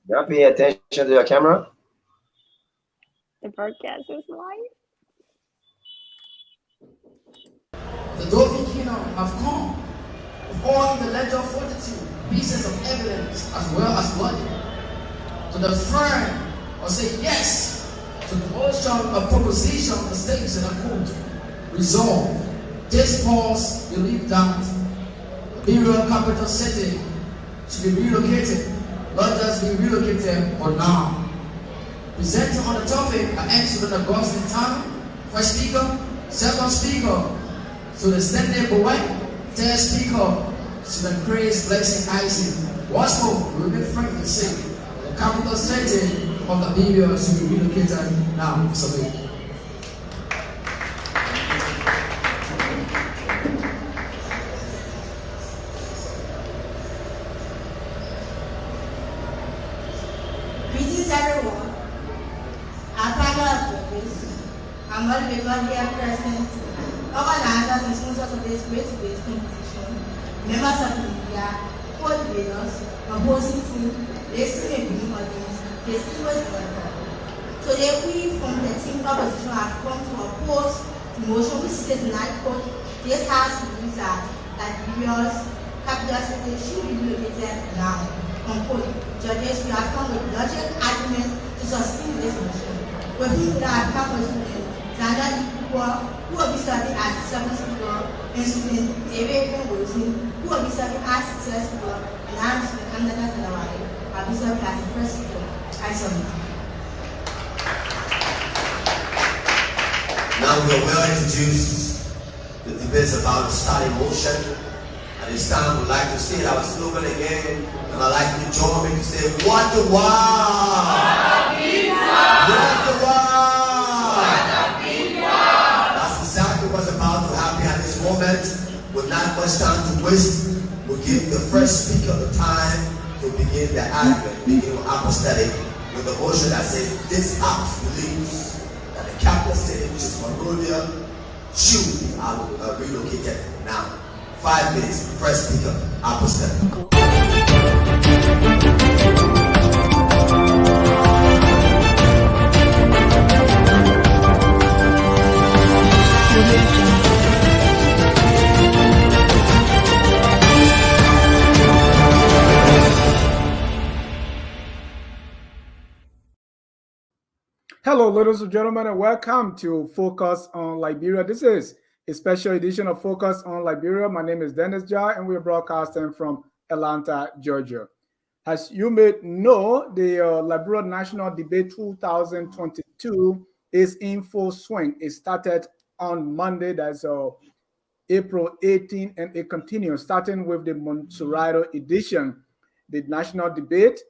You're not paying attention to your camera? The broadcast is live. The Devine kingdom have come with all the ledger of fortitude, pieces of evidence as well as blood, to the firm or say yes to the ocean of proposition, mistakes in a court. Resolve. This pause believe that the burial capital city should be relocated, not just be relocated but now. Presenting on the topic an excellent Augustine time, first speaker, second speaker, to the standing boy, third speaker, to the grace blessing Isaac. What's more, we will be frank to say, the capital city of the Liberia should be relocated now. So greetings everyone. Our panel of judges, I'm well because here present, organizers and sponsors of this great debate competition, members of the media, co-debaters, opposing team, listening and viewing audience, distinguished welcome. Today we from the team opposition have come to oppose the motion which says in high court, this house believes that Liberia's capital city should be relocated now. Unquote. Judges, we have come with logic arguments to sustain this motion. We people that have come with students, Zanda who will be serving as the second speaker, and student David Wilson, who will be serving as the third speaker, and I'm student Amanda Salawari, I'll be serving as the first speaker. I submit. Now we are well introduced. The debate is about to start in motion. At this time, we'd like to say our slogan again, and I'd like you to join me to say, what the wow! What the wow! That's exactly what's about to happen at this moment. With not much time to waste, we'll give the first speaker the time to begin the argument, begin apostatic, with the motion that says, this house believes that the capital city, which is Monrovia, should be relocated now. 5 minutes, first speaker, apostatic. Hello, ladies and gentlemen, and welcome to Focus on Liberia. This is a special edition of Focus on Liberia. My name is Dennis Jai, and we're broadcasting from Atlanta, Georgia. As you may know, the Liberia National Debate 2022 is in full swing. It started on Monday, that's April 18, and it continues, starting with the Monsurado edition. The national debate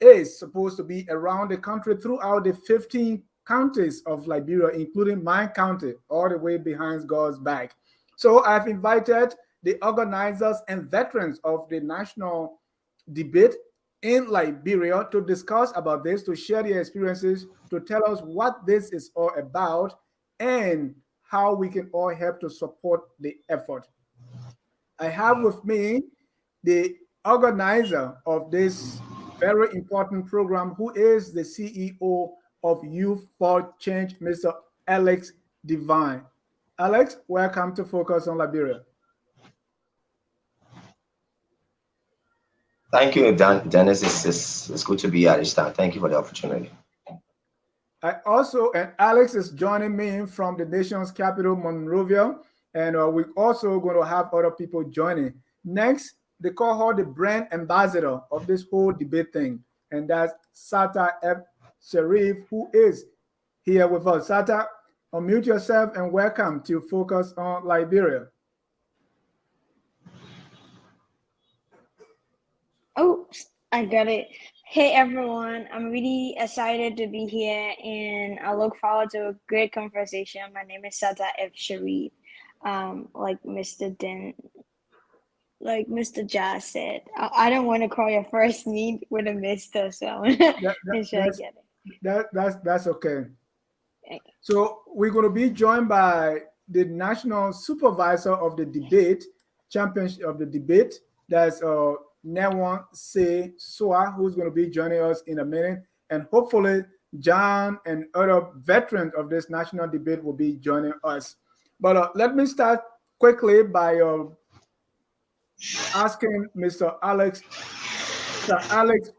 is supposed to be around the country throughout the 15 counties of Liberia, including my county, all the way behind God's back. So I've invited the organizers and veterans of the national debate in Liberia to discuss about this, to share their experiences, to tell us what this is all about and how we can all help to support the effort. I have with me the organizer of this very important program, who is the CEO of Youth for Change, Mr. Alex Devine. Alex, welcome to Focus on Liberia. Thank you, Dennis. It's good to be here this time. Thank you for the opportunity. And Alex is joining me from the nation's capital, Monrovia, and we're also going to have other people joining. Next, they call her the brand ambassador of this whole debate thing, and that's Satta F. Sharif, who is here with us. Satta, unmute yourself and welcome to Focus on Liberia. Oh, I got it. Hey everyone, I'm really excited to be here and I look forward to a great conversation. My name is Satta F. Sharif. Like Mr. Jazz said, I don't want to call your first name with a Mr. So make sure I get it. That's okay. So we're going to be joined by the national supervisor of the debate, championship of the debate. That's Newan Se Soa, who's going to be joining us in a minute. And hopefully, John and other veterans of this national debate will be joining us. But let me start quickly by asking Mr. Alex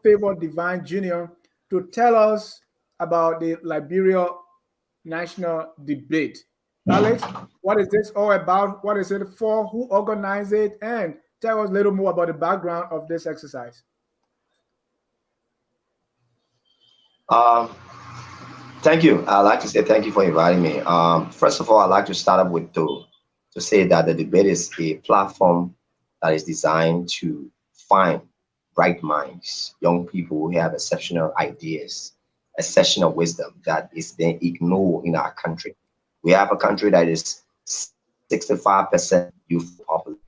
Favor Devine Jr. to tell us about the Liberia national debate. Alex, what is this all about? What is it for? Who organized it? And tell us a little more about the background of this exercise. Thank you. I'd like to say thank you for inviting me. First of all, I'd like to start up with to say that the debate is a platform that is designed to find bright minds, young people who have exceptional ideas, exceptional wisdom that is being ignored in our country. We have a country that is 65% youth population.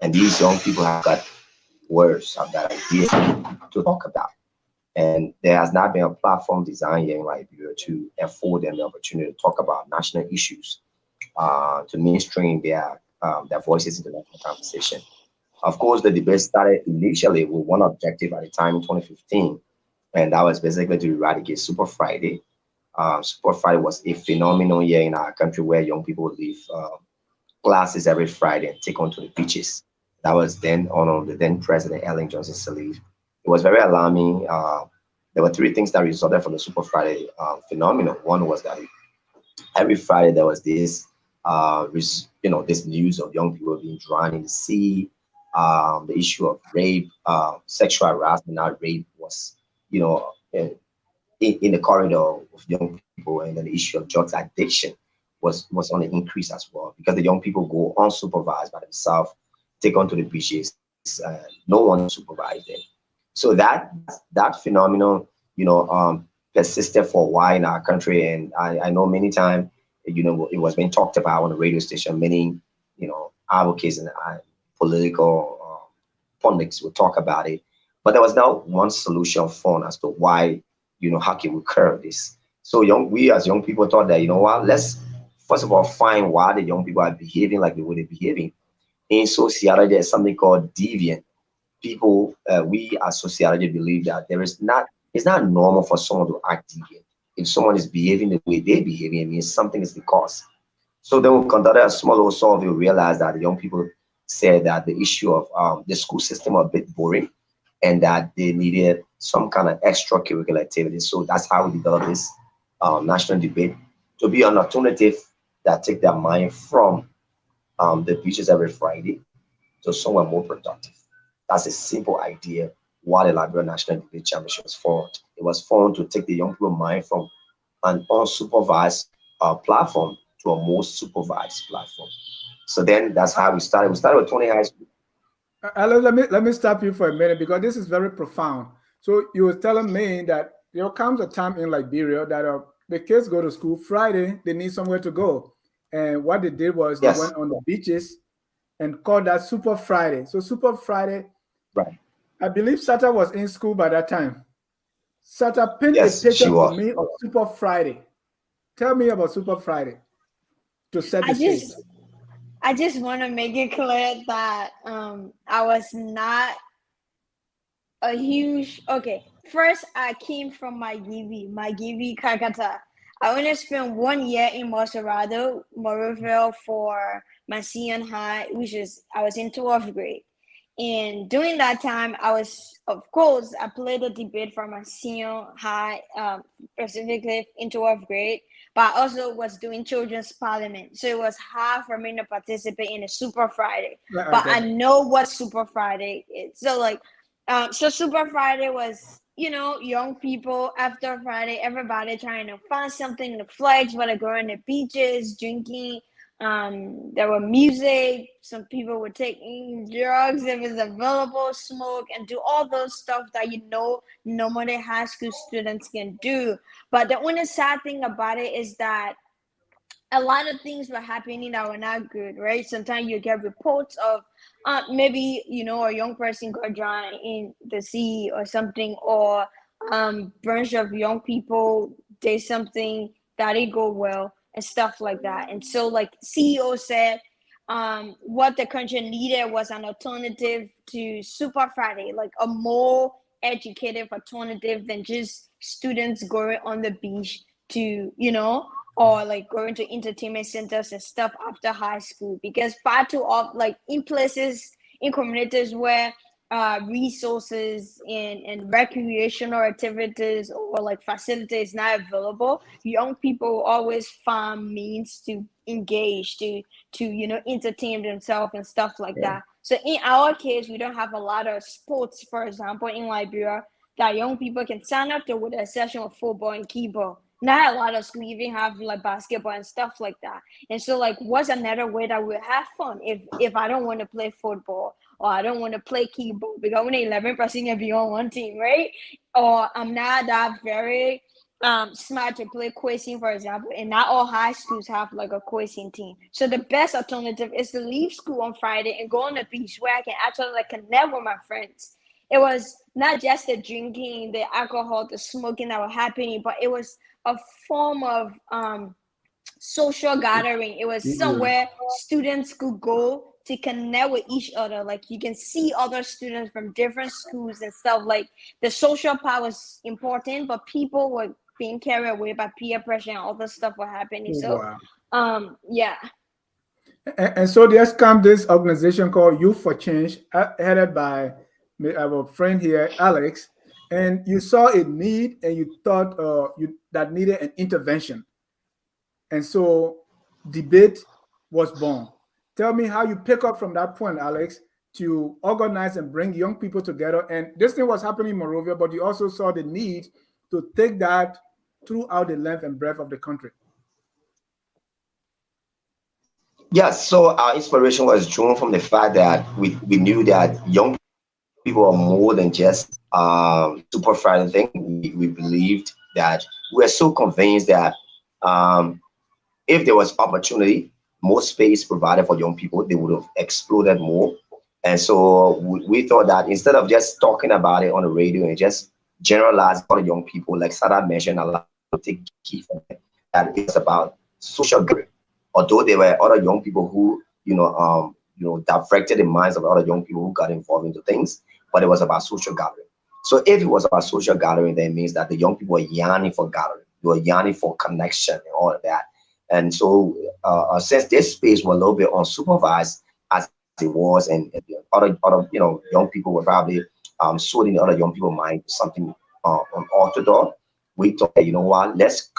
And these young people have got words, have got ideas to talk about. And there has not been a platform designed here in Liberia to afford them the opportunity to talk about national issues, to mainstream their voices into the national conversation. Of course, the debate started initially with one objective at the time in 2015, and that was basically to eradicate Super Friday. Super Friday was a phenomenon here in our country where young people would leave classes every Friday and take on to the beaches. That was then on the then President Ellen Johnson Sirleaf. It was very alarming. There were three things that resulted from the Super Friday phenomenon. One was that every Friday there was this, this news of young people being drowned in the sea. The issue of rape, sexual harassment, not rape, was, in the corridor of young people, and then the issue of drugs addiction was on the increase as well, because the young people go unsupervised by themselves, take onto the beaches, no one supervised them. So that phenomenon, persisted for a while in our country, and I know many times, it was being talked about on the radio station. Many, advocates and political pundits would talk about it, but there was not one solution found as to why, how can we curb this? So we as young people thought that, let's first of all find why the young people are behaving like the way they're behaving. In sociology, there's something called deviant. People, we as sociology believe that it's not normal for someone to act deviant. If someone is behaving the way they're behaving, it means something is the cause. So then we conducted a small little survey. We realized that the young people said that the issue of the school system was a bit boring, and that they needed some kind of extracurricular activity. So that's how we developed this national debate to be an alternative that take their mind from the beaches every Friday to somewhere more productive. That's a simple idea why the Liberia National Debate Championship was formed. It was formed to take the young people's mind from an unsupervised platform to a more supervised platform. So then that's how we started. We started with 20 high school. Let me stop you for a minute, because this is very profound. So you were telling me that there comes a time in Liberia that the kids go to school Friday, they need somewhere to go. And what they did was they went on the beaches and called that Super Friday. So Super Friday, right? I believe Satta was in school by that time. Satta pinned a picture for me of Super Friday. Tell me about Super Friday to set the stage. I just want to make it clear that I was not a huge. Okay, first I came from my Givi Kakata. I only spent 1 year in Monserrado, Moroville, for my senior high, I was in 12th grade. And during that time, I played the debate for my senior high, specifically in 12th grade, but I also was doing children's parliament. So it was hard for me to participate in a Super Friday. Okay. But I know what Super Friday is. So Super Friday was, young people after Friday, everybody trying to find something to flex, whether going to beaches, drinking. There were music. Some people were taking drugs if it's available, smoke, and do all those stuff that normally high school students can do. But the only sad thing about it is that a lot of things were happening that were not good, right? Sometimes you get reports of maybe, a young person got drowned in the sea or something, or bunch of young people did something that didn't go well and stuff like that. And so, like CEO said, what the country needed was an alternative to Super Friday, like a more educated alternative than just students going on the beach to, or like going to entertainment centers and stuff after high school. Because far too often, like in places, in communities where resources and recreational activities or like facilities not available, young people always find means to engage, to entertain themselves and stuff like that. So in our case, we don't have a lot of sports, for example, in Liberia, that young people can sign up to, with a session of football and keyboard. Not a lot of schools even have like basketball and stuff like that. And so like, what's another way that we have fun if I don't want to play football, or I don't want to play keyboard because only 11% can be on one team, right? Or I'm not that very smart to play quizzing, for example, and not all high schools have like a quizzing team. So the best alternative is to leave school on Friday and go on the beach where I can actually like connect with my friends. It was not just the drinking, the alcohol, the smoking that was happening, but it was a form of social gathering. It was somewhere students could go to connect with each other. Like you can see other students from different schools and stuff. Like the social part was important, but people were being carried away by peer pressure and other stuff were happening. So yeah. And so there's come this organization called Youth for Change, headed by our friend here, Alex. And you saw a need, and you thought that needed an intervention. And so debate was born. Tell me how you pick up from that point, Alex, to organize and bring young people together. And this thing was happening in Monrovia, but you also saw the need to take that throughout the length and breadth of the country. Yes, so our inspiration was drawn from the fact that we knew that young people are more than just super Friday thing. We believed that we were so convinced that if there was opportunity, more space provided for young people, they would have exploded more. And so we thought that instead of just talking about it on the radio and just generalize for the young people, like Satta mentioned, a lot to take key from it, that it's about social gathering. Although there were other young people who, directed the minds of other young people who got involved into things, but it was about social gathering. So if it was about social gathering, then it means that the young people were yearning for gathering, they were yearning for connection and all of that. And so since this space was a little bit unsupervised as it was, and other young people were probably sorting the other young people's mind something unorthodox, we thought, you know what, let's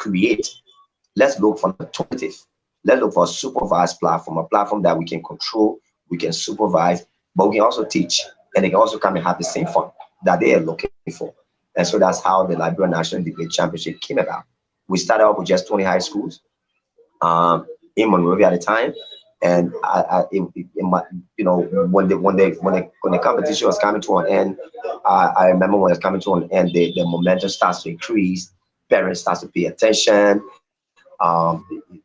look for an alternative. Let's look for a supervised platform, a platform that we can control, we can supervise, but we can also teach, and they can also come and have the same fun that they are looking for. And so that's how the Liberia National Debate Championship came about. We started off with just 20 high schools in Monrovia at the time, and when the competition was coming to an end, I remember when it was coming to an end, the momentum starts to increase, parents start to pay attention.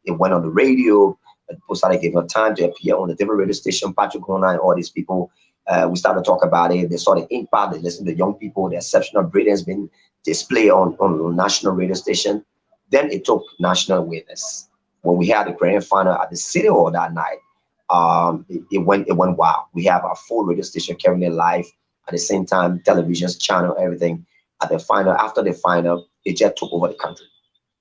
It went on the radio. People started giving us time to appear on the different radio station, Patrick Hona and all these people. We started to talk about it. They saw the impact. They listened to the young people. The exceptional brilliance being displayed on national radio station. Then it took national awareness. When we had the grand final at the City Hall that night, it went wild. We have our full radio station carrying it live at the same time, television channel, everything. At the final, after the final, it just took over the country.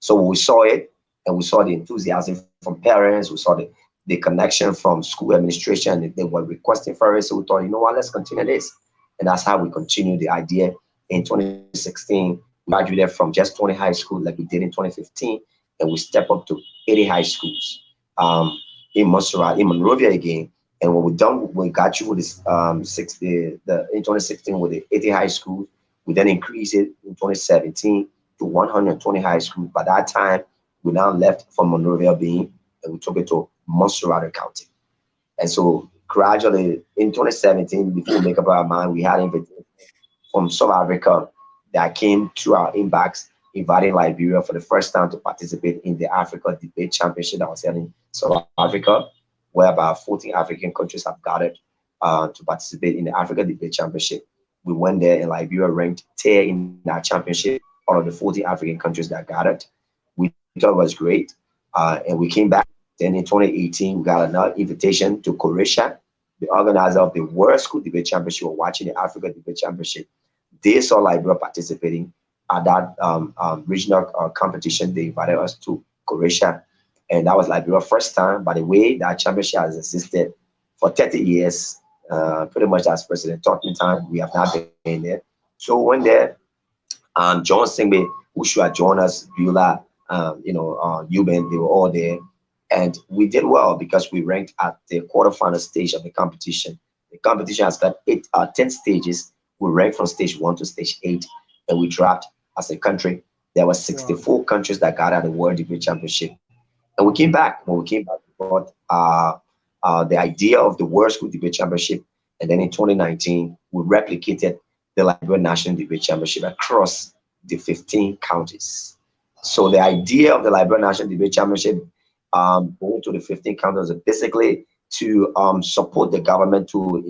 So when we saw it, and we saw the enthusiasm from parents, we saw the connection from school administration. They were requesting for it. So we thought, you know what, let's continue this. And that's how we continued the idea. In 2016, we graduated from just 20 high schools like we did in 2015. And we stepped up to 80 high schools in Montserrat, in Monrovia again. And when we're done, we got you with this in 2016 with the 80 high schools. We then increased it in 2017 to 120 high schools. By that time, we now left from Monrovia being, and we took it to Montserrat County. And so gradually in 2017, before we make up our mind, we had invitations from South Africa that came to our inbox, inviting Liberia for the first time to participate in the Africa Debate Championship that was held in South Africa, where about 14 African countries have gathered to participate in the Africa Debate Championship. We went there and Liberia ranked 10 in that championship out of the 40 African countries that gathered. We thought it was great. And we came back Then in 2018, we got another invitation to Croatia, the organizer of the World School Debate Championship, or watching the Africa Debate Championship. They saw Liberia participating at that regional competition. They invited us to Croatia, and that was Liberia's first time. By the way, that championship has existed for 30 years, pretty much as President talking time. We have not been there. So when there, John Singbe, who should have joined us, Beulah, Euban, they were all there. And we did well because we ranked at the quarterfinal stage of the competition. The competition has got 10 stages. We ranked from stage 1 to stage 8, and we dropped as a country. There were 64 countries that got at the World Debate Championship. And we came back. When we came back, we brought the idea of the World School Debate Championship. And then in 2019, we replicated the Liberia National Debate Championship across the 15 counties. So the idea of the Liberia National Debate Championship going to the 15 counties is basically to support the government support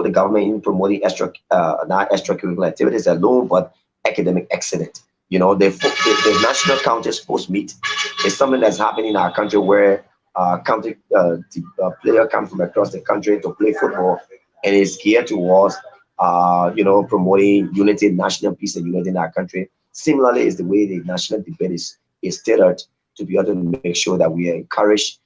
the government in promoting not extracurricular activities alone, but academic excellence. You know, the national county sports meet is something that's happening in our country where county player come from across the country to play football, and it's geared towards promoting unity, national peace, and unity in our country. Similarly, is the way the national debate is tailored to be able to make sure that we encourage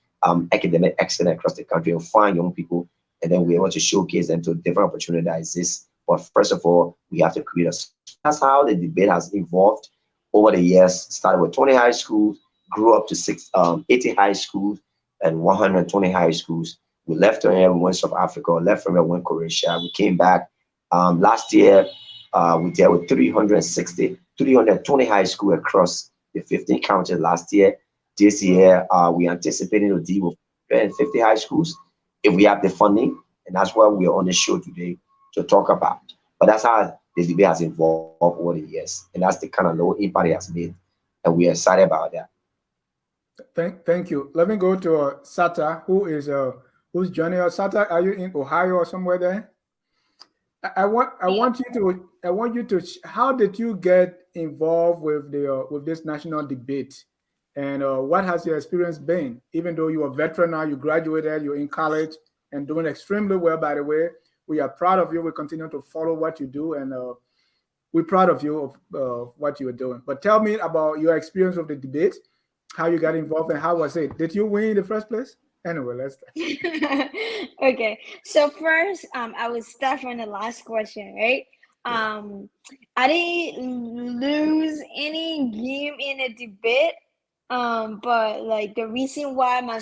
academic excellence across the country and find young people, and then we're able to showcase them to different opportunities that exist. But first of all, we have to create that's how the debate has evolved over the years. Started with 20 high schools, grew up to 80 high schools and 120 high schools. We left from here, we went South Africa, left from here, we went Croatia. We came back. Last year, we dealt with 320 high schools across the 15 counties last year. This year, we anticipating to deal with 150 high schools if we have the funding, and that's what we are on the show today to talk about. But that's how the debate has evolved over the years, and that's the kind of low impact it has made, and we're excited about that. Thank you. Let me go to Satta, who's joining us. Satta, are you in Ohio or somewhere there? I want you to. How did you get involved with this national debate, and what has your experience been? Even though you're a veteran now, you graduated, you're in college, and doing extremely well. By the way, we are proud of you. We continue to follow what you do, and we're proud of you of what you are doing. But tell me about your experience with the debate, how you got involved, and how was it? Did you win in the first place? Anyway, let's start. Okay, so first, I will start from the last question, right? I didn't lose any game in the debate, but like the reason why my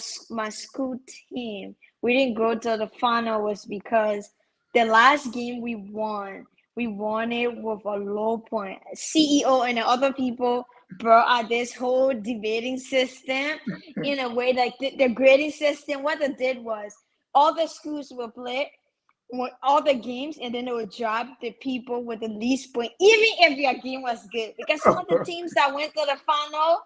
school team we didn't go to the final was because the last game we won it with a low point. CEO and the other people brought out this whole debating system in a way like the grading system. What they did was all the schools will play all the games, and then they would drop the people with the least point, even if your game was good. Because some of the teams that went to the final,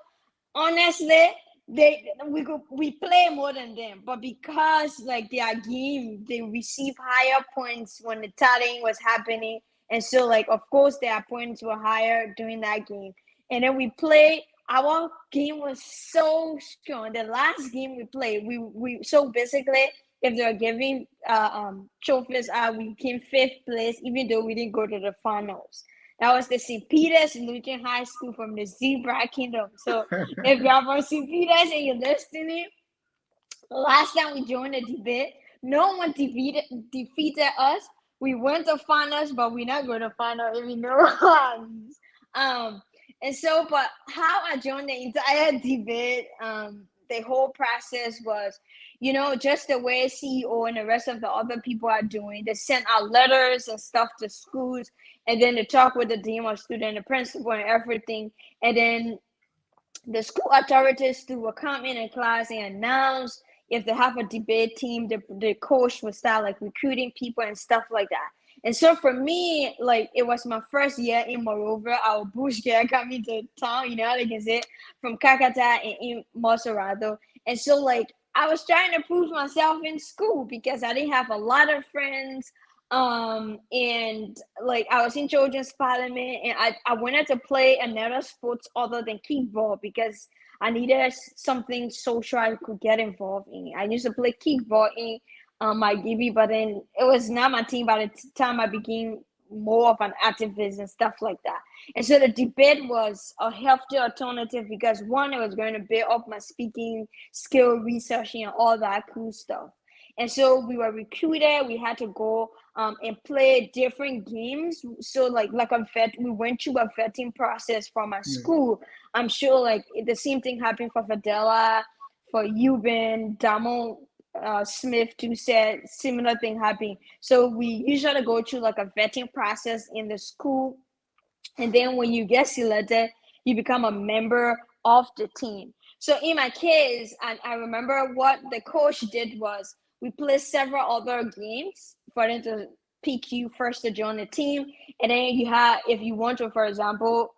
honestly, we play more than them, but because like their game, they receive higher points when the tallying was happening, and so like of course their points were higher during that game. And then we played. Our game was so strong. The last game we played, we so basically, if they were giving trophies out, we came 5th place, even though we didn't go to the finals. That was the St. Peter's Lutheran High School from the Zebra Kingdom. So if you're from St. Peter's and you're listening, last time we joined the debate, no one defeated us. We went to finals, but we're not going to final if we know. And so, but how I joined the entire debate, the whole process was, just the way CEO and the rest of the other people are doing. They sent out letters and stuff to schools, and then they talk with the dean of student, the principal, and everything. And then the school authorities will come in class and announce if they have a debate team, the coach will start like recruiting people and stuff like that. And so for me, like it was my first year in Moreover. Our bush girl coming to town, like I said, from Kakata and in Monserrado. And so like I was trying to prove myself in school because I didn't have a lot of friends And like I was in children's parliament, and I wanted to play another sports other than kickball because I needed something social I could get involved in. I used to play kickball in my GB, but then it was not my team by the time I became more of an activist and stuff like that. And so the debate was a healthy alternative because one, it was going to build up my speaking skill, researching, and all that cool stuff. And so we were recruited. We had to go and play different games. So like a vet, we went through a vetting process from our school. I'm sure like the same thing happened for Fadela, for Euban, Damon, Smith too said similar thing happened. So we usually go through like a vetting process in the school, and then when you get selected, you become a member of the team. So in my case, and I remember what the coach did was we played several other games for them to pick you first to join the team, and then you have, if you want to, for example,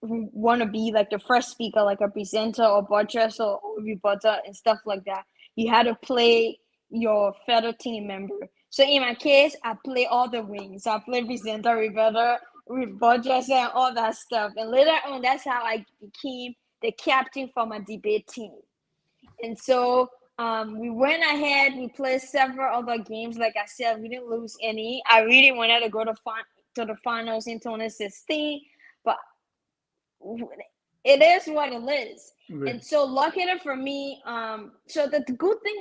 want to be like the first speaker, like a presenter or broadcaster or reporter and stuff like that, you had to play your fellow team member. So in my case, I play all the wings. So I play presenter, reporter, with broadcaster, and all that stuff. And later on, that's how I became the captain for my debate team. And so we went ahead. We played several other games. Like I said, we didn't lose any. I really wanted to go to the finals in 2016, but it is what it is. And so luckily for me, so the good thing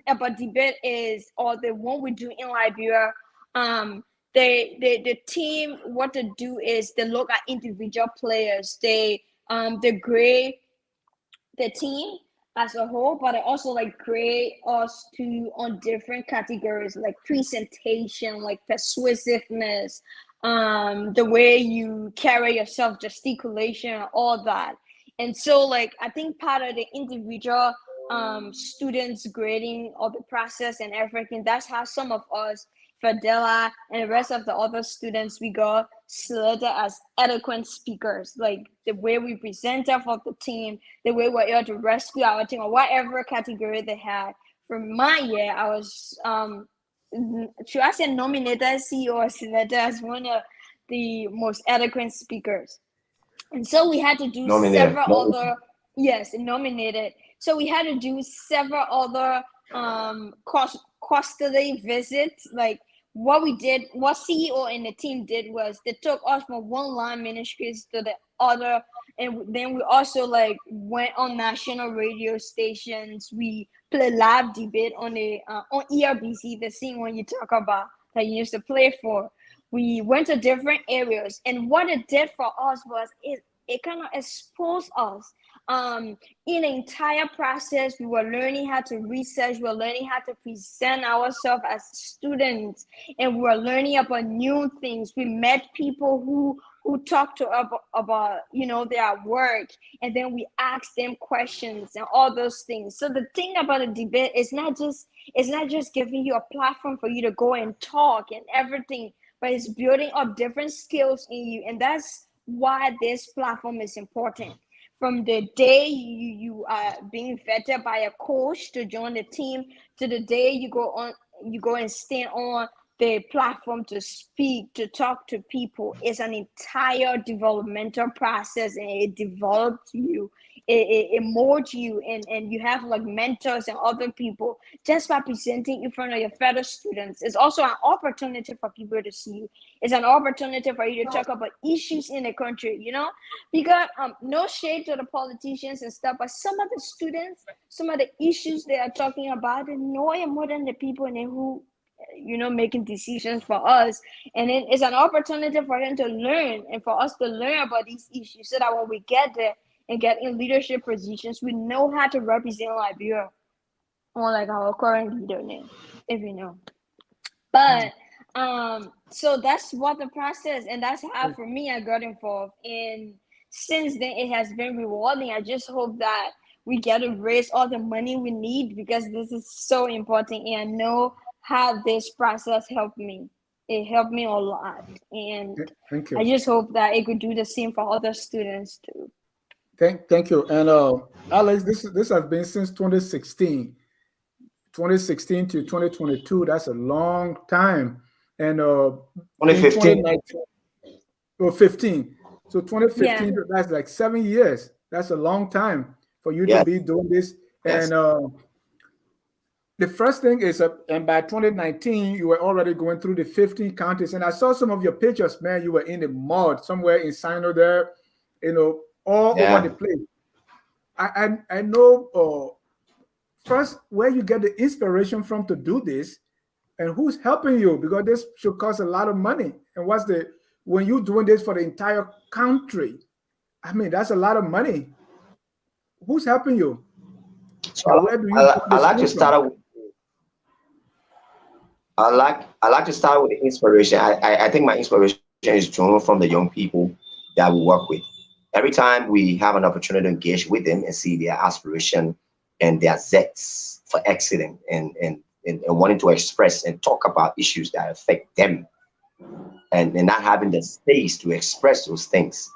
about debate is, or the one we do in Liberia, the team, what they do is they look at individual players. They grade the team as a whole, but they also like grade us too on different categories like presentation, like persuasiveness, the way you carry yourself, gesticulation, all that. And so like I think part of the individual students grading of the process and everything, that's how some of us, Fadela and the rest of the other students, we got selected as eloquent speakers. Like the way we presented for the team, the way we're able to rescue our team, or whatever category they had. For my year, I was should I say nominated, CEO, or selected as one of the most eloquent speakers. And so we had to do Nominated. several other, yes, nominated. So we had to do several other quarterly visits. Like what we did, what CEO and the team did was they took us from one line ministries to the other, and then we also like went on national radio stations. We played live debate on the on ERBC, the same one you talk about that you used to play for. We went to different areas, and what it did for us was it kind of exposed us. In the entire process, we were learning how to research, we were learning how to present ourselves as students, and we were learning about new things. We met people who talked to us about their work, and then we asked them questions and all those things. So the thing about a debate is not just giving you a platform for you to go and talk and everything, but it's building up different skills in you. And that's why this platform is important. From the day you are being vetted by a coach to join the team, to the day you go and stand on the platform to speak, to talk to people, is an entire developmental process, and it develops you. It molds you, and you have like mentors and other people just by presenting in front of your fellow students. It's also an opportunity for people to see you. It's an opportunity for you to talk about issues in the country, because no shade to the politicians and stuff, but some of the students, some of the issues they are talking about, they know it more than the people in there who making decisions for us. And then it's an opportunity for them to learn, and for us to learn about these issues, so that when we get there and get in leadership positions, we know how to represent Liberia, or like our current leader name, if you know. But so that's what the process, and that's how for me I got involved. And since then it has been rewarding. I just hope that we get to raise all the money we need, because this is so important, and I know how this process helped me. It helped me a lot, and Thank you. I just hope that it could do the same for other students too. Thank you. And Alex, this has been since 2016 to 2022. That's a long time. And in 2015. 2019 or 15. So Yeah. 2015, that's like 7 years. That's a long time for you to Yes, be doing this. yes. And the first thing is, and by 2019, you were already going through the 15 counties. And I saw some of your pictures, man. You were in the mud somewhere in Sino there, all over the Yeah. place. I know first where you get the inspiration from to do this and who's helping you, because this should cost a lot of money. And when you're doing this for the entire country, I mean, that's a lot of money. Who's helping you? So And where do you draw I this like to money from? start out. I like to start with the inspiration. I think my inspiration is drawn from the young people that we work with. Every time we have an opportunity to engage with them and see their aspiration and their zest for excelling and wanting to express and talk about issues that affect them, and not having the space to express those things,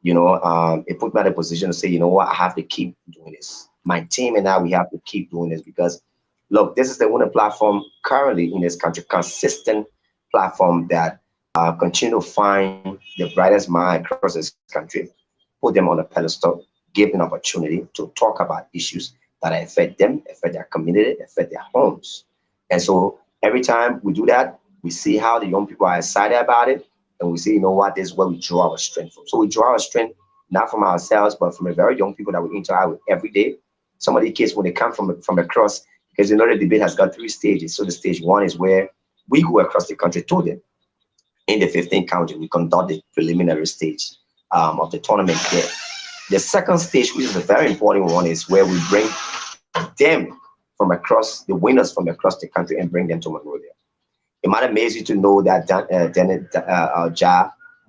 it put me in a position to say, you know what, I have to keep doing this. My team and I, we have to keep doing this because, look, this is the only platform currently in this country, consistent platform that continue to find the brightest mind across this country, put them on a pedestal, give them opportunity to talk about issues that affect them, affect their community, affect their homes. And so every time we do that, we see how the young people are excited about it, and we say, you know what, this is where we draw our strength from. So we draw our strength not from ourselves, but from the very young people that we interact with every day. Some of the kids, when they come from across, because the debate has got 3 stages. So the stage one is where we go across the country to them. In the 15th county, we conduct the preliminary stage of the tournament there. The second stage, which is a very important one, is where we bring them from across, the winners from across the country, and bring them to Monrovia. It might amaze you to know that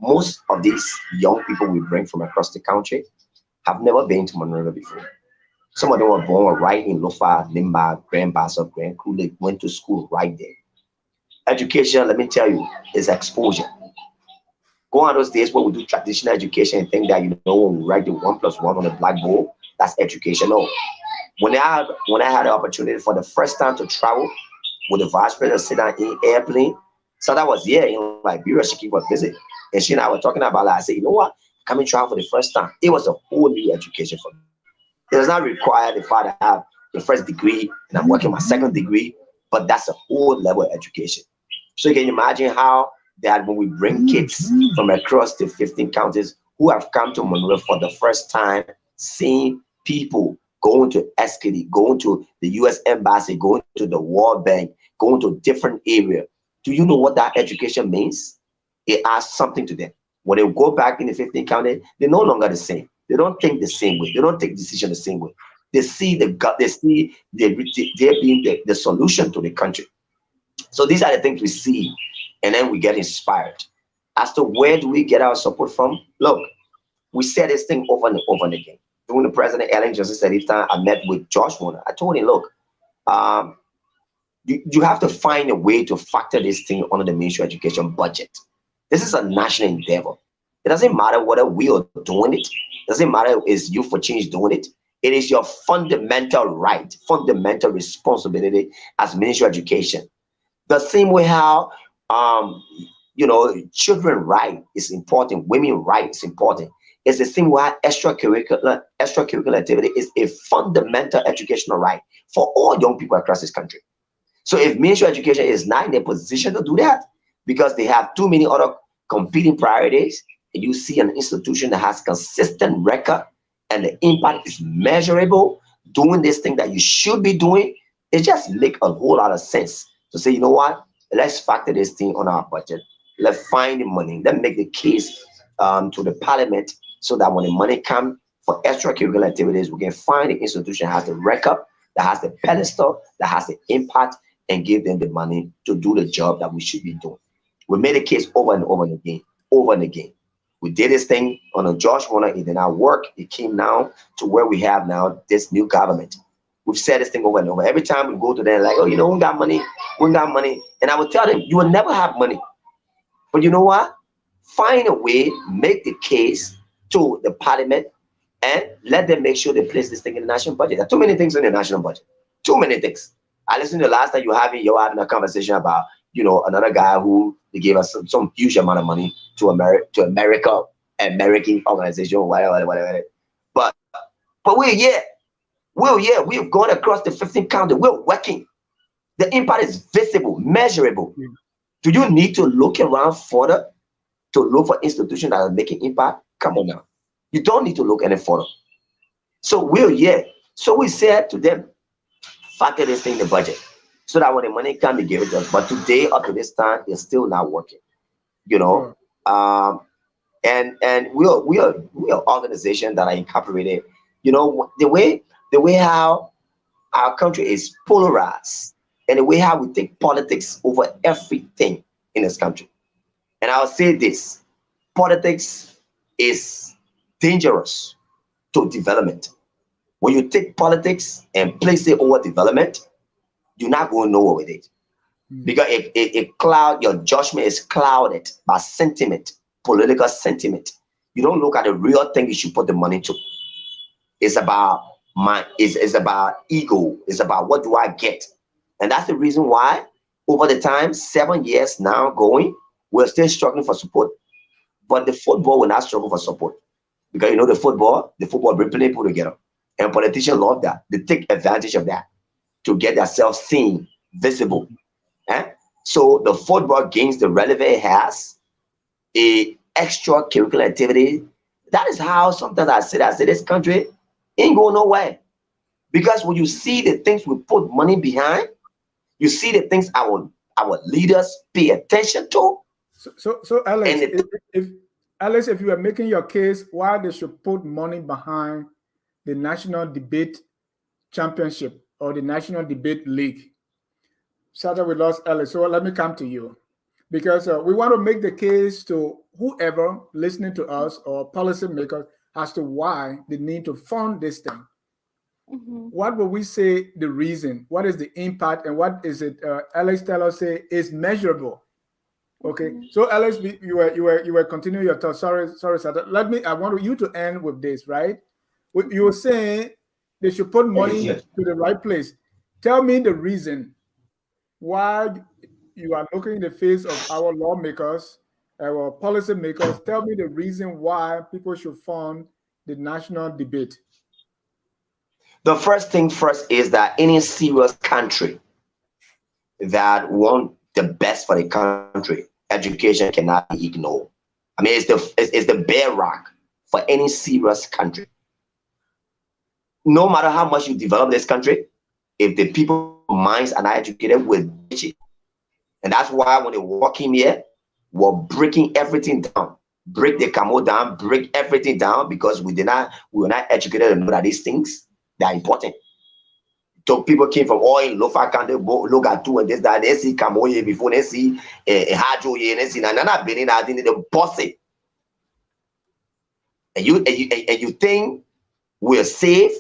most of these young people we bring from across the country have never been to Monrovia before. Some of them were born right in Lofa, Limba, Grand Bassa, Grand Kule, went to school right there. Education, let me tell you, is exposure. Go on those days where we do traditional education and think that, when we write the 1+1 on the blackboard, that's educational. When I had the opportunity for the first time to travel with the vice president sit down in airplane, so that was here in Liberia. She came for a visit, and she and I were talking about that. I said, you know what? Coming travel for the first time, it was a whole new education for me. It does not require the father to have the first degree, and I'm working my second degree, but that's a whole level of education. So you can imagine how that when we bring kids from across the 15 counties who have come to Monroe for the first time, seeing people going to SKD, going to the U.S. Embassy, going to the World Bank, going to different areas. Do you know what that education means? It adds something to them. When they go back in the 15 county, they're no longer the same. They don't think the same way. They don't take decision the same way. They see they see they're being the solution to the country. So these are the things we see, and then we get inspired. As to where do we get our support from? Look, we said this thing over and over and again. During the President Ellen Johnson said each time I met with Josh Warner, I told him, look, you have to find a way to factor this thing under the Ministry of Education budget. This is a national endeavor. It doesn't matter whether we are doing it. It doesn't matter is Youth for Change doing it. It is your fundamental right, fundamental responsibility as Ministry of Education. The same way how children right is important, women right is important. It's the same way extracurricular activity is a fundamental educational right for all young people across this country. So if Ministry of Education is not in a position to do that because they have too many other competing priorities, and you see an institution that has consistent record and the impact is measurable, doing this thing that you should be doing, it just make a whole lot of sense to say, you know what, let's factor this thing on our budget. Let's find the money. Let's make the case to the parliament so that when the money comes for extracurricular activities, we can find the institution that has the record, that has the pedestal, that has the impact, and give them the money to do the job that we should be doing. We made a case over and over and again, over and again. We did this thing on a Josh Warner, it did not work. It came now to where we have now this new government. We've said this thing over and over. Every time we go to them, like, oh, we got money, we got money. And I would tell them, you will never have money. But you know what? Find a way, make the case to the parliament, and let them make sure they place this thing in the national budget. There are too many things in the national budget. Too many things. I listened to the last time you're having a conversation about another guy who they gave us some huge amount of money to American organization, whatever. But we've gone across the 15 countries. We're working. The impact is visible, measurable. Do you need to look around further to look for institutions that are making impact? Come on now. You don't need to look any further. So So we said to them, factor this thing in the budget so that when the money can be given to us. But today, up to this time, it's still not working. And we are organizations that are incorporated. The way how our country is polarized, and the way how we take politics over everything in this country. And I'll say this: politics is dangerous to development. When you take politics and place it over development, you're not going nowhere with it. Because your judgment is clouded by sentiment, political sentiment. You don't look at the real thing you should put the money to. It's about it's about ego. It's about what do I get? And that's the reason why over the time, 7 years now going, we're still struggling for support. But the football will not struggle for support. Because the football brings people together. And politicians love that. They take advantage of that to get themselves seen, visible. So the football gains the relevance it has, a extracurricular activity. That is how sometimes I say this country ain't going nowhere. Because when you see the things we put money behind, you see the things our leaders pay attention to. So Alex, if you are making your case why they should put money behind the National Debate Championship or the National Debate League. Satta, we lost Alex, so let me come to you. Because we want to make the case to whoever listening to us or policymakers as to why they need to fund this thing. What will we say the reason? What is the impact and what is it? Alex Taylor say is measurable. Okay, so Alex, you were continuing your thought. Sorry, Satta. I want you to end with this, right? You were saying they should put money to the right place. Tell me the reason why you are looking in the face of our lawmakers, our policymakers. Tell me the reason why people should fund the national debate. The first thing first is that any serious country that want the best for the country, education cannot be ignored. I mean, it's the bedrock for any serious country. No matter how much you develop this country, if the people's minds are not educated, we'll ditch it. And that's why when they walk in here, we're breaking everything down. Break the camo down, break everything down, because we were not educated to know that these things, they're important. So people came from all in Lofa County, look at two and this, that, they see camo here before they see a Hajo here, they see Nana Benin, I think they boss it. And you think we're safe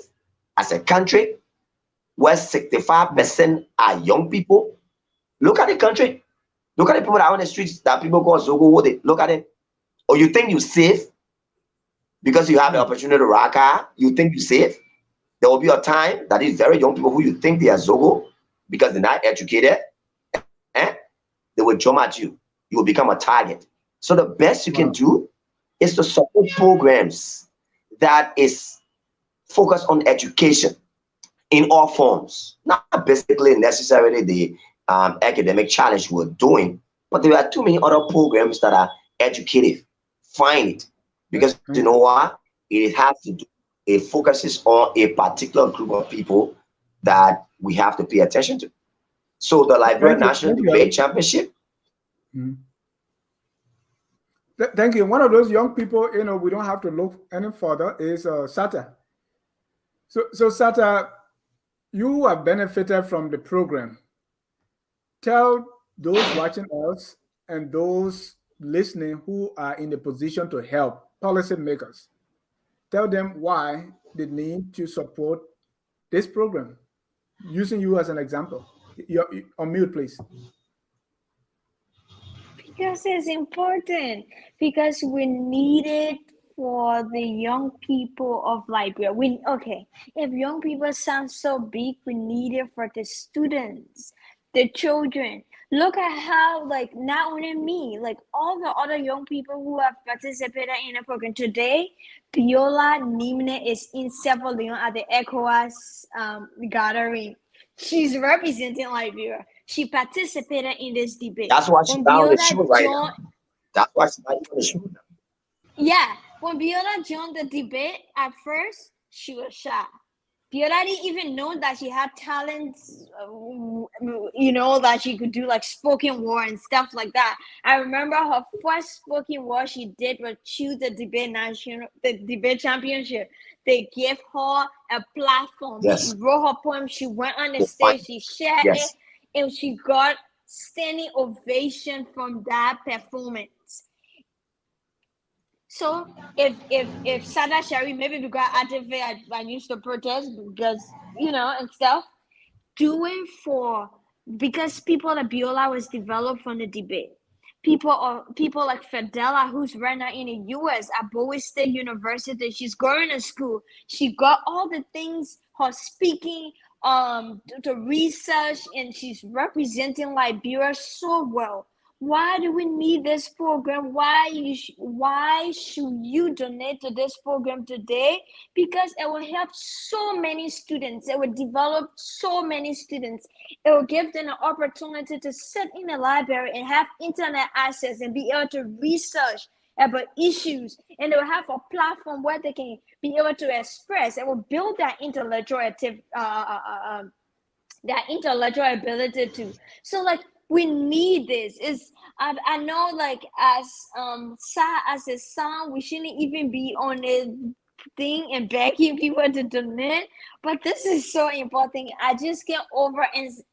as a country where 65% are young people? Look at the country. Look at the people that are on the streets that people call Zogo Wode. Look at it. Or you think you're safe because you have the opportunity to rock out? You think you're safe? There will be a time that these very young people who you think they are Zogo because they're not educated, they will jump at you. You will become a target. So the best you can do is to support programs that is focused on education in all forms, not basically necessarily the academic challenge we're doing, but there are too many other programs that are educative. Find it, because you know what? It has to do, it focuses on a particular group of people that we have to pay attention to. So the Liberia National Debate Championship. Thank you. One of those young people, we don't have to look any further, is Satta. So Satta, you have benefited from the program. Tell those watching us and those listening who are in the position to help policymakers, tell them why they need to support this program, using you as an example. You're on mute, please. Because it's important, because we need it for the young people of Liberia. If young people sound so big, we need it for the students, the children. look at how, like, not only me, like all the other young people who have participated in the program today, Biola Nimne is in Sierra Leone at the ECOWAS gathering. She's representing Liberia. She participated in this debate. That's why she's When not on the Biola show right joined, now. That's why she's not even on the show now. yeah, when Biola joined the debate, at first she was shy. Biola didn't even know that she had talents, that she could do like spoken word and stuff like that. I remember her first spoken word she did was choose the debate championship. They gave her a platform. She Yes. wrote her poem. She went on the You're stage. fine. She shared it, Yes. and she got standing ovation from that performance. So if Sada Shari, maybe because I used to protest because and stuff, doing for because people like Biola was developed from the debate. People like Fadela, who's right now in the US at Bowie State University. She's going to school. She got all the things, her speaking, the research, and she's representing Liberia so well. Why do we need this program? Why should you donate to this program today? Because it will help so many students. It will develop so many students. It will give them an opportunity to sit in a library and have internet access and be able to research about issues. And they will have a platform where they can be able to express. It will build that intellectual ability too. So like we need this. I know like as as a son, we shouldn't even be on a thing and begging people to donate, but this is so important. I just can't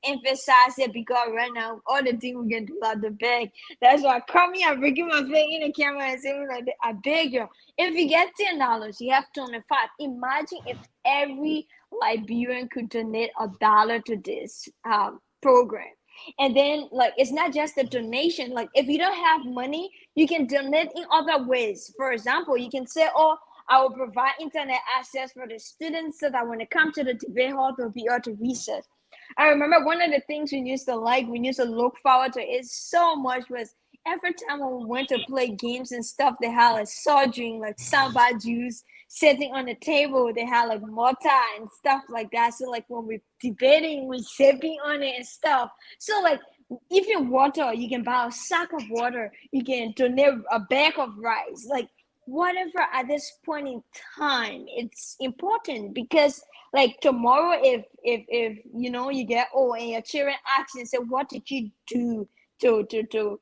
emphasize it because right now all the things we can do are the beg. That's why I come here, breaking my face in the camera and saying like, I beg you. If you get $10, you have 25. Imagine if every Liberian could donate $1 to this program. And then like it's not just a donation. Like if you don't have money, you can donate in other ways. For example, you can say, oh, I will provide internet access for the students so that when they come to the debate hall, they'll be able to research. I remember one of the things we used to look forward to it so much was every time when we went to play games and stuff, they had like soft drink, like samba juice sitting on the table. They had like mortar and stuff like that. So like when we're debating, we're sipping on it and stuff. So like even water, you can buy a sack of water, you can donate a bag of rice, like whatever at this point in time. It's important because like tomorrow if you get old and your children ask and say, what did you do to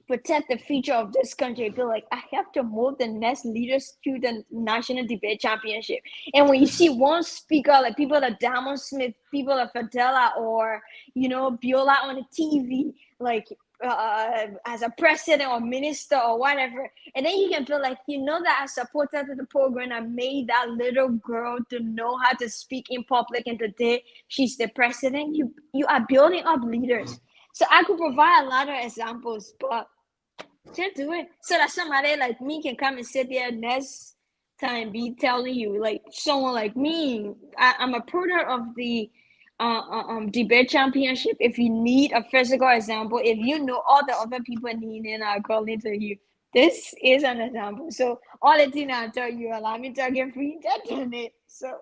protect the future of this country? Be like, I have to move the next leaders to the national debate championship. And when you see one speaker, like people like Diamond Smith, people like Fadela, or Biola on the TV, like as a president or minister or whatever, and then you can feel like that I supported the program. I made that little girl to know how to speak in public, and today she's the president. You are building up leaders. So I could provide a lot of examples, but just do it so that somebody like me can come and sit there next time be telling you, like someone like me. I'm a product of the debate championship. If you need a physical example, if you know all the other people need and are calling to you, this is an example. So all the things I tell you, allow me to get free, just donate. So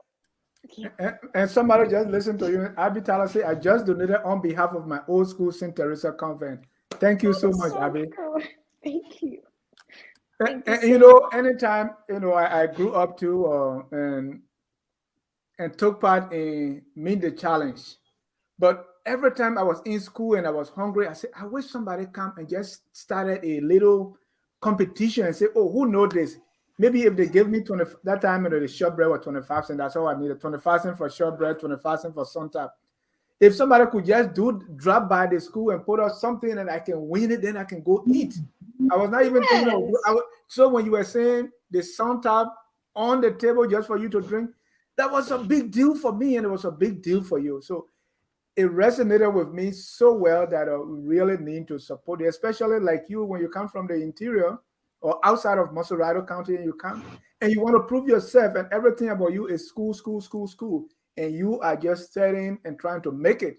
and somebody just listened to you. Abby Tyler say, I just donated on behalf of my old school St. Teresa convent. Thank you so much, Abby. Cool. Thank you. And so anytime I grew up to and took part in Meet the Challenge, but every time I was in school and I was hungry, I said, I wish somebody come and just started a little competition and say, oh, who knows this? Maybe if they give me 20 that time, the shortbread was 25 cents. That's all I needed. 25 cents for shortbread, 25 cents for Suntap. If somebody could just drop by the school and put out something and I can win it, then I can go eat. I was not even thinking of. So when you were saying the Suntap on the table just for you to drink, that was a big deal for me, and it was a big deal for you. So it resonated with me so well that I really need to support it, especially like you when you come from the interior or outside of Masorado County and you come and you want to prove yourself and everything about you is school, school, school, school. And you are just studying and trying to make it.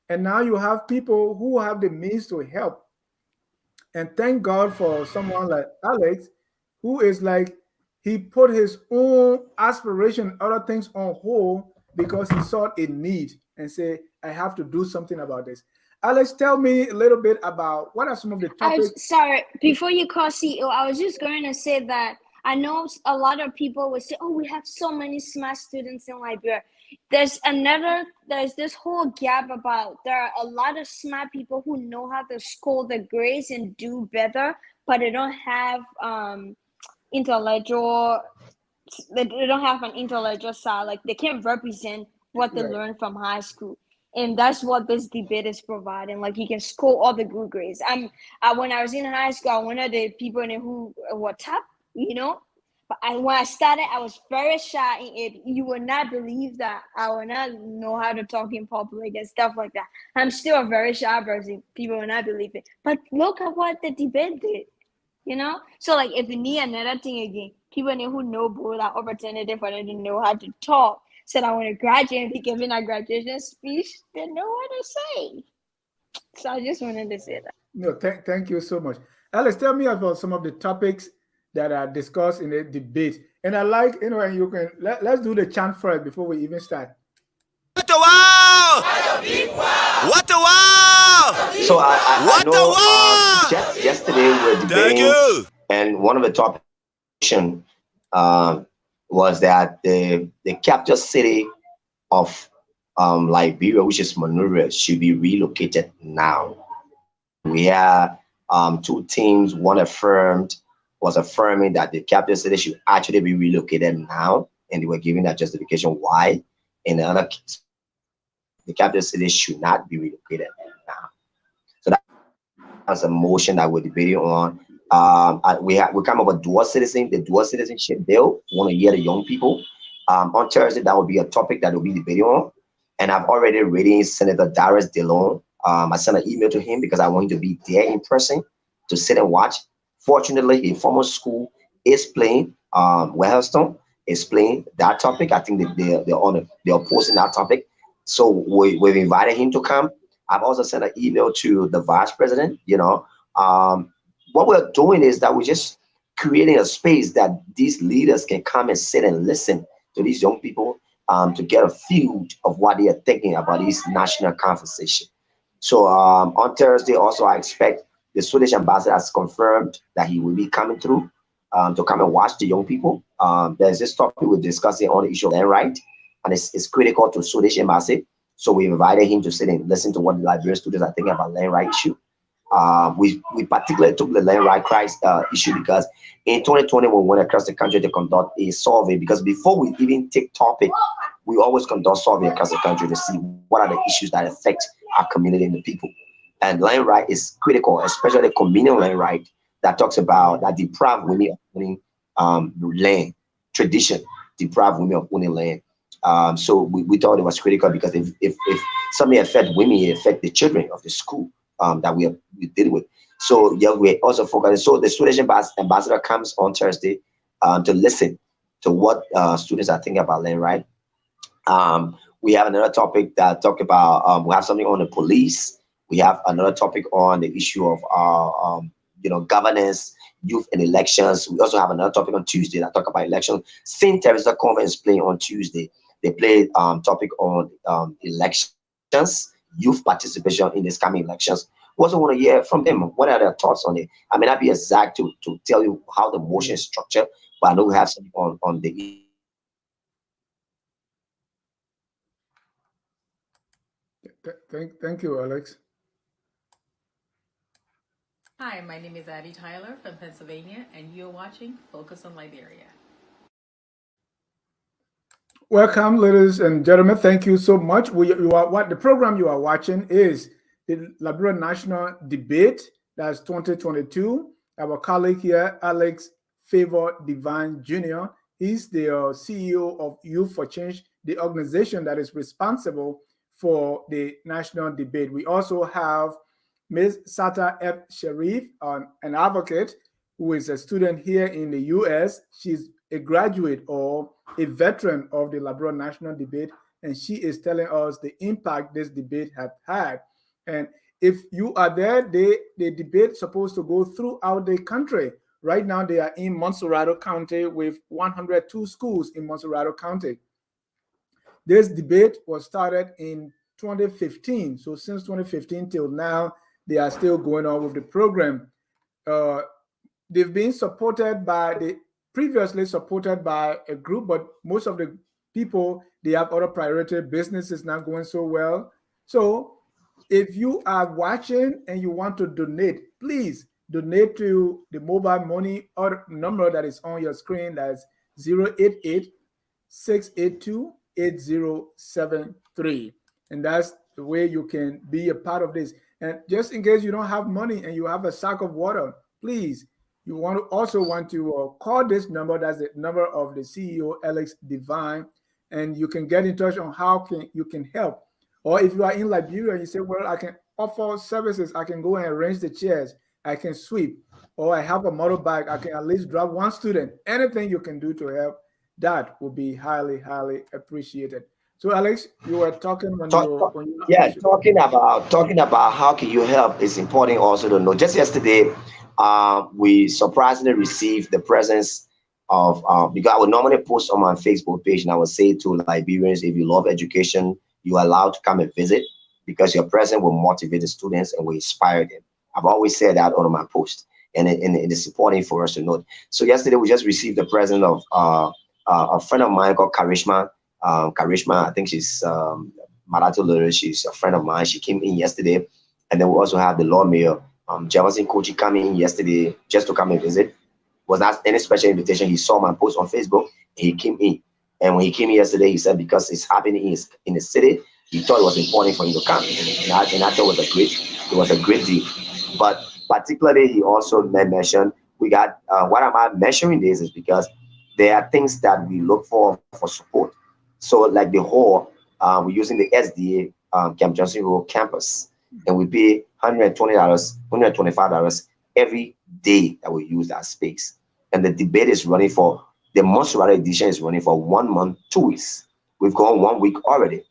And now you have people who have the means to help. And thank God for someone like Alex, who is like, he put his own aspiration, other things on hold because he saw a need and say, I have to do something about this. Alex, tell me a little bit about what are some of the topics. Sorry, before you call CEO, I was just going to say that I know a lot of people would say, oh, we have so many smart students in Liberia. There's this whole gap about there are a lot of smart people who know how to score the grades and do better, but they don't have intellectual, they don't have an intellectual side. Like they can't represent what they learned from high school. And that's what this debate is providing. Like you can score all the good grades. When I was in high school, I one of the people in who were top, But when I started, I was very shy. You will not believe that I will not know how to talk in public and stuff like that. I'm still a very shy person. People will not believe it. But look at what the debate did. So like if you need another thing again, people who know both are opportunity for them to know how to talk. Said I want to graduate and be giving a graduation speech, they know what to say. So I just wanted to say that. No, thank you so much. Alex, tell me about some of the topics that are discussed in the debate. And I like, and you can let's do the chant first before we even start. What a wow! What a wow! So I know just yesterday we were debating, and one of the topics was that the capital city of Liberia, which is Monrovia, should be relocated now. We had two teams. One was affirming that the capital city should actually be relocated now, and they were giving that justification why. In the other case, the capital city should not be relocated now. So that's a motion that we're debating on. We come up with the dual citizenship bill. We want to hear the young people. On Thursday, that will be a topic that we'll be debating on. And I've already written Senator Darius DeLong. I sent an email to him because I want him to be there in person to sit and watch. Fortunately, a former school is playing. Wellstone is playing that topic. I think they're posting that topic. So we've invited him to come. I've also sent an email to the vice president. What we're doing is that we're just creating a space that these leaders can come and sit and listen to these young people to get a feel of what they are thinking about this national conversation. So on Thursday, also, I expect the Swedish ambassador has confirmed that he will be coming through to come and watch the young people. There's this topic we're discussing on the issue of land right, and it's critical to Swedish embassy. So we invited him to sit and listen to what the Liberian students are thinking about land right issue. We particularly took the land right issue because in 2020 we went across the country to conduct a survey, because before we even take topic, we always conduct survey across the country to see what are the issues that affect our community and the people. And land right is critical, especially the communal land right that talks about that deprive women of owning land, tradition, deprive women of owning land. So we thought it was critical because if something affect women, it affect the children of the school that we deal with. So yeah, we also focus. So the Swedish ambassador comes on Thursday to listen to what students are thinking about land right. We have another topic that talk about we have something on the police. We have another topic on the issue of governance, youth and elections. We also have another topic on Tuesday that talk about elections. St. Teresa Convent is playing on Tuesday. They play topic on elections, youth participation in this coming elections. We also want to hear from them. What are their thoughts on it? I may not be exact to tell you how the motion is structured, but I know we have something on the. Thank you, Alex. Hi, my name is Addie Tyler from Pennsylvania, and you're watching Focus on Liberia. Welcome, ladies and gentlemen. Thank you so much. What the program you are watching is the Liberia National Debate. That's 2022. Our colleague here, Alex Favor Devine Jr., he's the CEO of Youth for Change, the organization that is responsible for the national debate. We also have Ms. Satta F. Sharif, an advocate who is a student here in the U.S. She's a graduate or a veteran of the Liberia National Debate, and she is telling us the impact this debate has had. And if you are there, the debate is supposed to go throughout the country. Right now, they are in Montserrado County with 102 schools in Montserrado County. This debate was started in 2015. So since 2015 till now, they are still going on with the program. They've been previously supported by a group, but most of the people, they have other priority. Business is not going so well. So if you are watching and you want to donate, please donate to the mobile money or number that is on your screen. That's 088-682-8073. And that's the way you can be a part of this. And just in case you don't have money and you have a sack of water, please, you also want to call this number. That's the number of the CEO, Alex Devine, and you can get in touch on how you can help. Or if you are in Liberia and you say, well, I can offer services, I can go and arrange the chairs, I can sweep, or I have a motorbike, I can at least drop one student. Anything you can do to help, that would be highly, highly appreciated. So, Alex, you were talking when talking about how can you help is important also to know. Just yesterday, we surprisingly received the presence of because I would normally post on my Facebook page and I would say to Liberians, if you love education, you are allowed to come and visit because your presence will motivate the students and will inspire them. I've always said that on my post, and it is important for us to note. So yesterday we just received the presence of a friend of mine called Karishma. Karishma, I think she's Marathi literary. She's a friend of mine. She came in yesterday, and then we also have the Lord Mayor Jefferson Kochi coming in yesterday just to come and visit. Was not any special invitation. He saw my post on Facebook and he came in. And when he came in yesterday, he said because it's happening in the city, he thought it was important for him to come. And I thought it was a great deal. But particularly, he also mentioned we got what am I mentioning this is because there are things that we look for support. So like the hall, we're using the SDA Camp Johnson Road campus, and we pay $120, $125 every day that we use that space. And the debate is running for the Montserrado edition is running for 1 month, 2 weeks. We've gone 1 week already.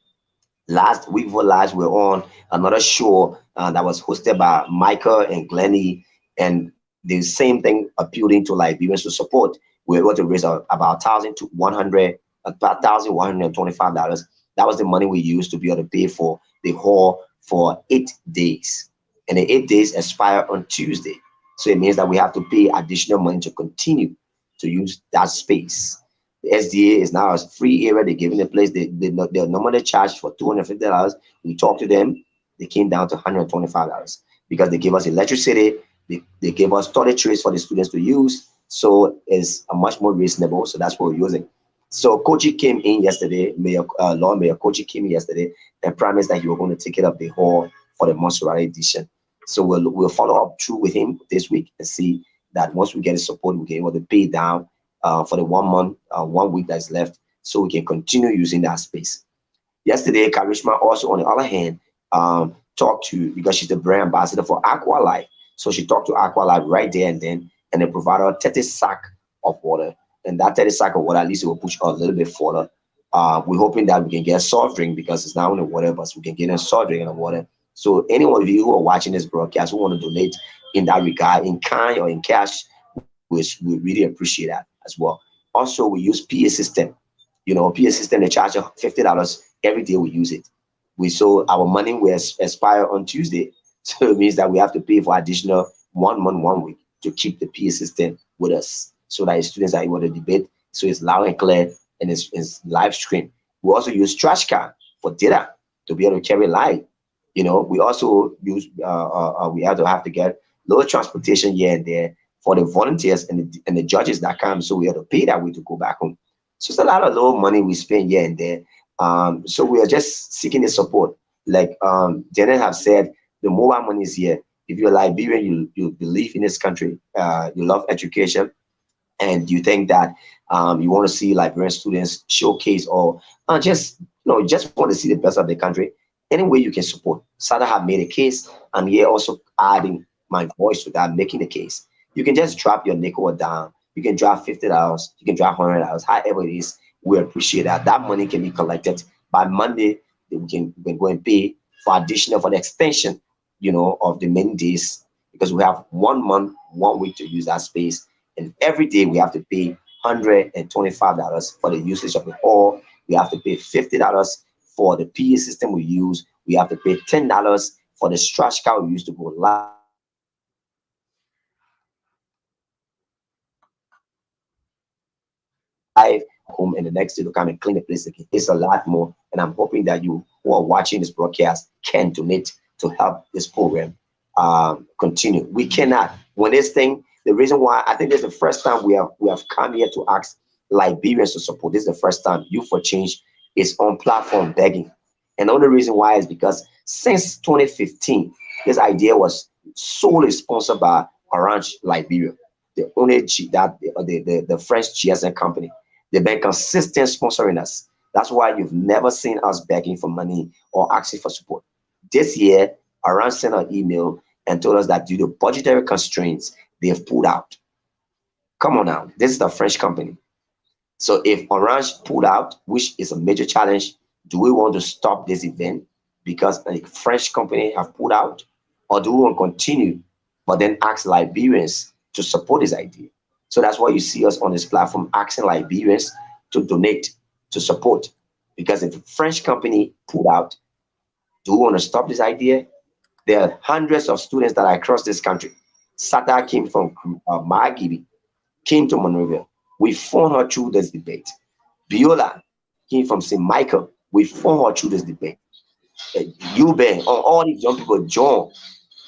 Last week for last, we're on another show that was hosted by Michael and Glennie, and the same thing appealing to Liberians to support. We were able to raise about $1,125. That was the money we used to be able to pay for the hall for 8 days, and the 8 days expire on Tuesday. So it means that we have to pay additional money to continue to use that space. The SDA is now a free area. They're giving the place. They're normally charged for $250. We talked to them. They came down to $125 because they gave us electricity. They gave us toiletries for the students to use. So it's a much more reasonable. So that's what we're using. So Kochi came in yesterday. Lord Mayor Kochi came in yesterday and promised that he was going to take it up the hall for the Montserrado edition. So we'll follow up through with him this week and see that once we get his support, we can be able to pay down for the 1 month, 1 week that's left, so we can continue using that space. Yesterday, Karishma also, on the other hand, talked to, because she's the brand ambassador for Aqua Life. So she talked to Aqua Life right there and then, and they provided her 30 sack of water. And that 30 sack of water, at least it will push a little bit further. We're hoping that we can get a soft drink because it's not only water, but we can get a soft drink and a water. So any one of you who are watching this broadcast who want to donate in that regard, in kind or in cash, we really appreciate that as well. Also, we use PA system. You know, PA system, they charge $50 every day we use it. So our money will expire on Tuesday. So it means that we have to pay for additional 1 month, 1 week to keep the PA system with us so that the students are able to debate. So it's loud and clear and it's live stream. We also use trash can for data to be able to carry live. You know, we also use, we have to get lower transportation here and there for the volunteers and the judges that come. So we have to pay that way to go back home. So it's a lot of low money we spend here and there. So we are just seeking the support. Like Janet have said, the mobile money is here. If you're Liberian, you believe in this country, you love education, and you think that you want to see Liberian students showcase or just want to see the best of the country, any way you can support. Satta have made a case. I'm here also adding my voice to that, making the case. You can just drop your nickel down. You can drop $50. You can drop $100. However it is, we appreciate that. That money can be collected by Monday, we can go and pay for additional for the extension, of the many days, because we have 1 month, 1 week to use that space, and every day we have to pay $125 for the usage of the hall. We have to pay $50 for the PA system we use. We have to pay $10 for the trash can we use to go live home, and the next day to come and clean the place again. It's a lot more, and I'm hoping that you who are watching this broadcast can donate to help this program continue. We cannot when this thing. The reason why I think this is the first time we have come here to ask Liberians to support. This is the first time Youth for Change is on platform begging, and the only reason why is because since 2015, this idea was solely sponsored by Orange Liberia, the only the French GSM company. They've been consistent sponsoring us. That's why you've never seen us begging for money or asking for support. This year, Orange sent an email and told us that due to budgetary constraints, they've pulled out. Come on now, this is a French company. So if Orange pulled out, which is a major challenge, do we want to stop this event because a French company have pulled out? Or do we want to continue, but then ask Liberians to support this idea? So that's why you see us on this platform asking Liberians to donate, to support. Because if a French company pulled out, do we want to stop this idea? There are hundreds of students that are across this country. Satta came from Margibi, came to Monrovia. We fought her through this debate. Biola came from St. Michael. We fought her through this debate. Ube, all these young people, John,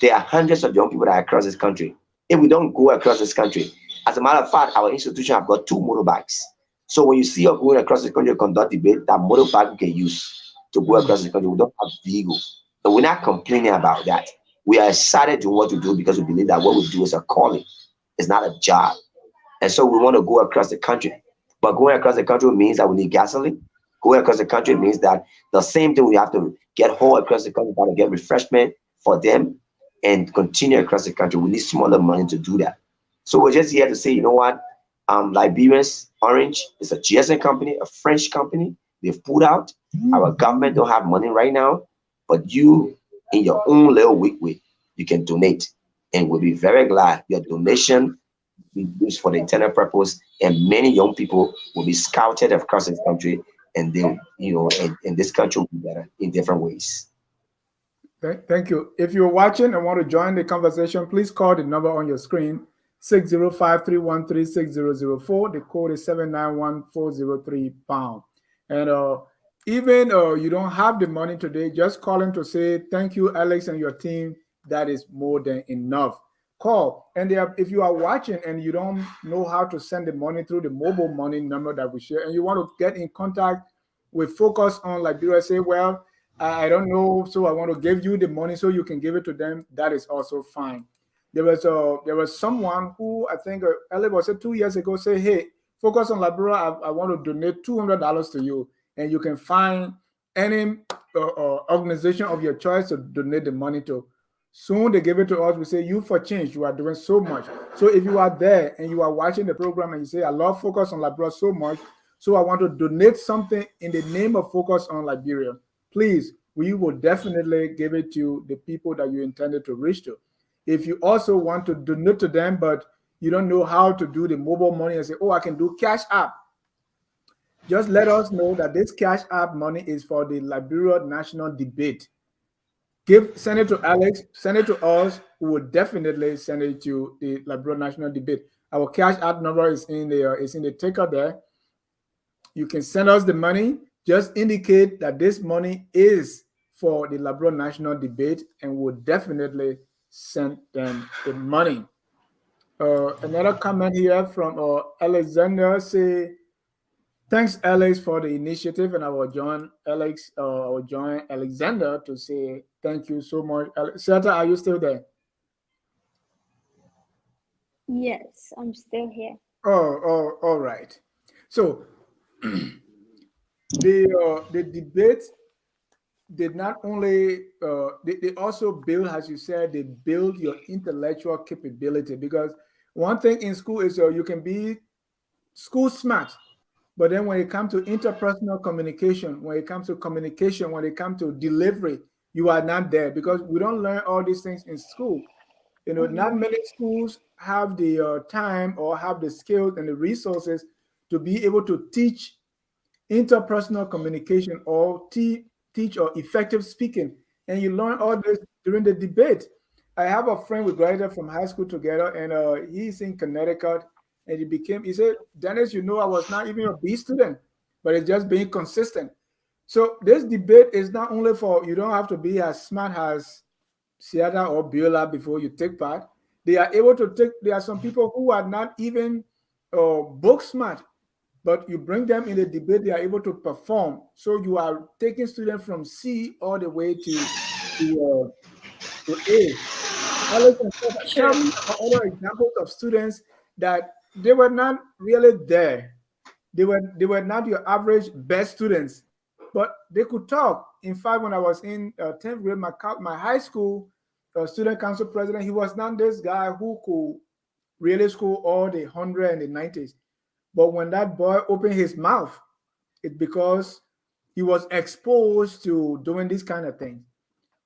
there are hundreds of young people that are across this country. If we don't go across this country, as a matter of fact, our institution have got 2 motorbikes. So when you see us going across the country to conduct debate, that motorbike we can use to go across the country. We don't have vehicle. So we're not complaining about that. We are excited to what to do because we believe that what we do is a calling. It's not a job. And so we want to go across the country. But going across the country means that we need gasoline. Going across the country means that the same thing we have to get whole across the country, to get refreshment for them and continue across the country. We need smaller money to do that. So we're just here to say, you know what? Liberians, Orange is a GSM company, a French company. They've pulled out. Our government don't have money right now, but you, in your own little weak way, you can donate, and we'll be very glad your donation will be used for the intended purpose. And many young people will be scouted across this country, and they, and this country will be better in different ways. Thank you. If you're watching and want to join the conversation, please call the number on your screen, 605-313-6004. The code is 791-403#. And even you don't have the money today, just call in to say thank you, Alex and your team. That is more than enough. Call. And if you are watching and you don't know how to send the money through the mobile money number that we share, and you want to get in contact with Focus on Liberia, say, well, I don't know, so I want to give you the money so you can give it to them. That is also fine. There was someone who, I think Alex was 2 years ago, say, hey, Focus on Liberia, I want to donate $200 to you, and you can find any organization of your choice to donate the money to. Soon they give it to us. We say, Youth for Change, you are doing so much. So if you are there and you are watching the program and you say, I love Focus on Liberia so much, so I want to donate something in the name of Focus on Liberia, please, we will definitely give it to the people that you intended to reach to. If you also want to donate to them, but you don't know how to do the mobile money and say, oh, I can do Cash App, just let us know that this Cash App money is for the Liberia National Debate. Send it to Alex, send it to us. We will definitely send it to the Liberia National Debate. Our Cash App number is in the ticker there. You can send us the money. Just indicate that this money is for the Liberia National Debate, and we'll definitely send them the money. Another comment here from Alexander say, thanks, Alex, for the initiative, and I will join Alexander to say thank you so much. Satta, are you still there? Yes, I'm still here. Oh, all right. So the debate did not only they also build, as you said, they build your intellectual capability, because one thing in school is you can be school smart, But then when it comes to interpersonal communication, when it comes to communication, when it comes to delivery, you are not there because we don't learn all these things in school. Not many schools have the time or have the skills and the resources to be able to teach interpersonal communication or teach or effective speaking. And you learn all this during the debate. I have a friend we graduated from high school together, and he's in Connecticut. And he said, Dennis, I was not even a B student, but it's just being consistent. So this debate is not only for, you don't have to be as smart as Satta or Beulah before you take part. They are able to take, there are some people who are not even book smart, but you bring them in the debate, they are able to perform. So you are taking students from C all the way to A. Alex and Steph, tell Sure. me about other examples of students that they were not really there. They were not your average best students, but they could talk. In fact, when I was in 10th grade, my high school student council president, he was not this guy who could really score all the 100 and the 90s. But when that boy opened his mouth, it's because he was exposed to doing this kind of thing.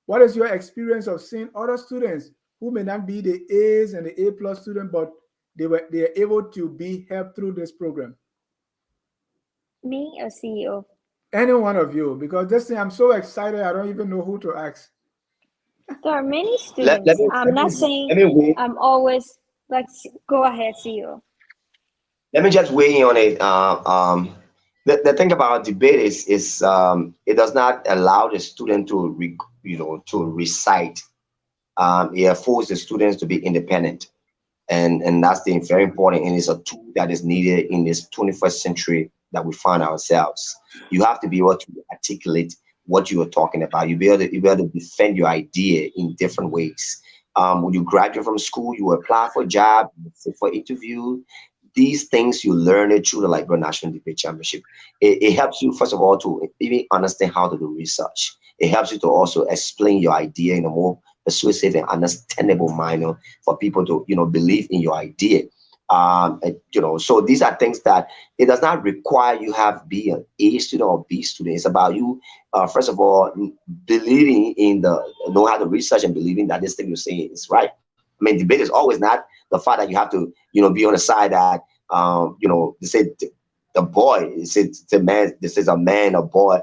What is your experience of seeing other students who may not be the A's and the A plus student, but they are able to be helped through this program? Me or CEO? Any one of you, because this thing I'm so excited, I don't even know who to ask. There are many Let, let students. me I'm let not me saying let me weigh, I'm always like, go ahead, CEO. let me just weigh in on it. The thing about debate is it does not allow the student to to recite. It forces the students to be independent, and that's the very important. And it's a tool that is needed in this 21st century that we find ourselves. You have to be able to articulate what you are talking about. You be able to defend your idea in different ways. When you graduate from school, you apply for a job, you sit for interview. These things you learn it through the Liberia National Debate Championship. It helps you first of all to even understand how to do research. It helps you to also explain your idea in a more persuasive and understandable manner for people to believe in your idea. So these are things that it does not require you have be an A student or B student. It's about you first of all believing in the know how to research and believing that this thing you're saying is right. I mean, debate is always not the fact that you have to be on the side that they say the boy, they say the man, this is a man or boy.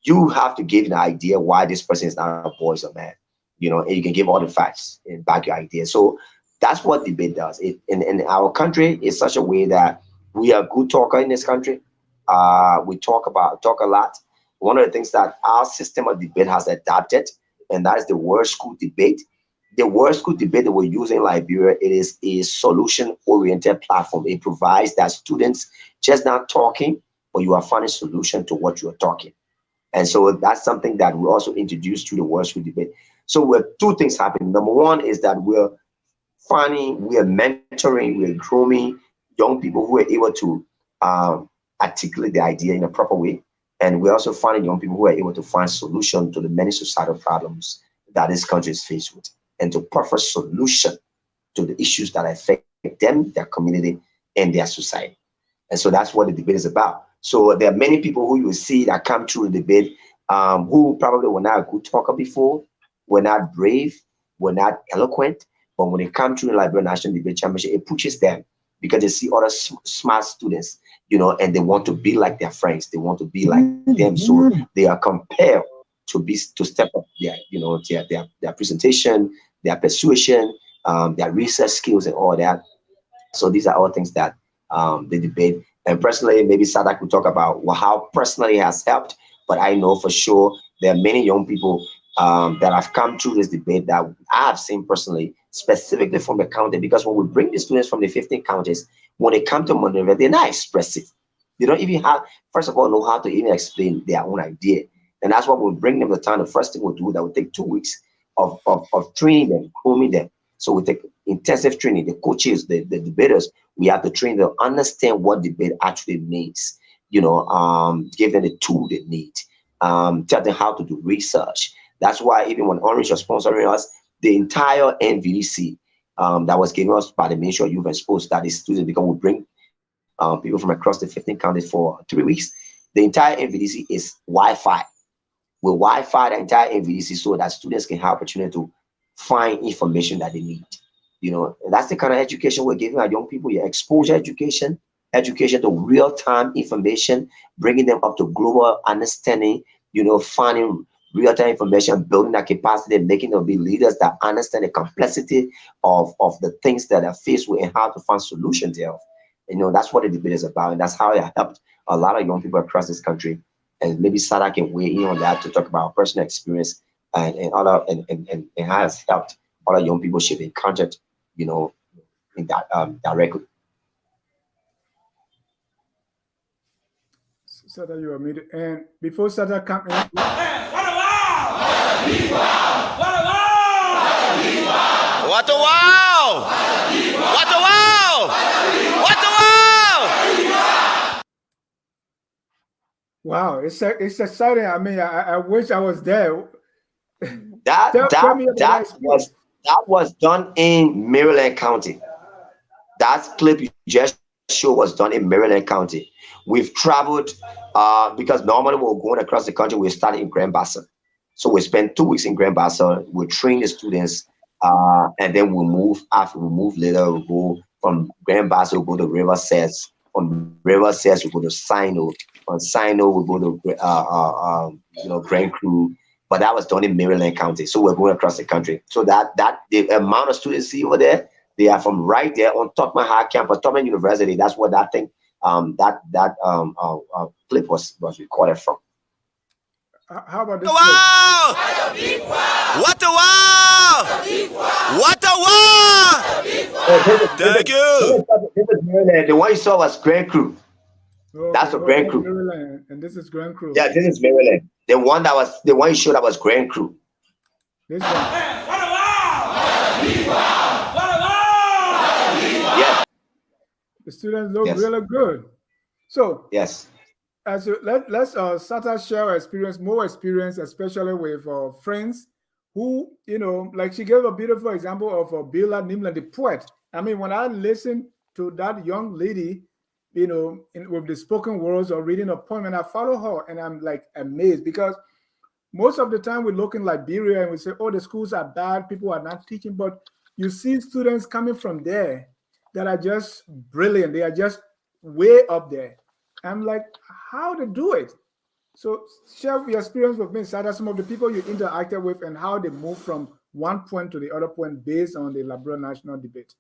You have to give an idea why this person is not a boy, is a man. And you can give all the facts and back your idea. So that's what debate does. In our country, it's such a way that we are good talker in this country. We talk a lot. One of the things that our system of debate has adapted, and that is the World School debate. The World School debate that we're using in Liberia, it is a solution-oriented platform. It provides that students just not talking, but you are finding solution to what you are talking. And so that's something that we also introduced to the World School debate. So we're two things happening. Number one is that we're mentoring, we're grooming young people who are able to articulate the idea in a proper way. And we're also finding young people who are able to find solution to the many societal problems that this country is faced with, and to prefer solution to the issues that affect them, their community, and their society. And so that's what the debate is about. So there are many people who you will see that come through the debate who probably were not a good talker before, were not brave, were not eloquent. But when they come to the Liberia National Debate Championship, it pushes them because they see other smart students, and they want to be like their friends. They want to be like them. So they are compelled to step up their presentation, their persuasion, their research skills, and all that. So these are all things that the debate. And personally, maybe Satta could talk about how personally it has helped. But I know for sure there are many young people that have come through this debate that I have seen personally, specifically from the county. Because when we bring the students from the 15 counties, when they come to Monrovia, they're not expressive. They don't even have, first of all, know how to even explain their own idea. And that's why we'll bring them to town. The first thing we'll do that will take 2 weeks of training them, grooming them. So we take intensive training. The coaches, the debaters, we have to train them to understand what debate actually means. Give them the tool they need. Tell them how to do research. That's why even when Orange was sponsoring us, the entire NVDC that was given us by the Ministry of Youth and Sports, that is students, because we bring people from across the 15 counties for 3 weeks. The entire NVDC is Wi-Fi. With Wi-Fi, the entire NVDC, so that students can have opportunity to find information that they need. And that's the kind of education we're giving our young people. Your exposure education, education to real-time information, bringing them up to global understanding. Finding real-time information, building that capacity, making them be leaders that understand the complexity of the things that they're faced with and how to find solutions thereof. That's what the debate is about, and that's how it helped a lot of young people across this country. And maybe Satta can weigh in on that to talk about personal experience and how it's helped other young people shape in content, in that directly. Satta, you are muted. And before Satta come in, What a wow! What a wow! What a wow! What a wow! What a wow! wow, it's exciting. I mean, I wish I was there. That was done in Maryland County. That clip you just showed was done in Maryland County. We've traveled because normally we're going across the country. We started in Grand Bassa, so we spent 2 weeks in Grand Bassa. We train the students, and then we move. After we move later, we go from Grand Bassa. We go to River Sets. From River Sets, we go to Sino. On Sino, we go to Grand Crew. But that was done in Maryland County, so we're going across the country. So that the amount of students see over there, they are from right there on Tubman High campus, Tubman University. That's what that thing, clip was recorded from. How about this? Wow! What a wow! What a wow! Thank you. This is Maryland. The one you saw was Grand Crew. That's the Grand Crew. Maryland, and this is Grand Crew. Yeah, this is Maryland. The one you showed that was Grand Crew. This one. What a wow! What a wow! Yes. The students look really good. So yes. Let's Satta share more experience, especially with friends who, like she gave a beautiful example of Beulah Nimla, the poet. I mean, when I listen to that young lady, with the spoken words or reading a poem, and I follow her, and I'm like amazed, because most of the time we look in Liberia and we say, oh, the schools are bad, people are not teaching, but you see students coming from there that are just brilliant. They are just way up there. I'm like, how to do it? So share your experience with me, Satta, some of the people you interacted with and how they move from one point to the other point based on the Liberia national debate.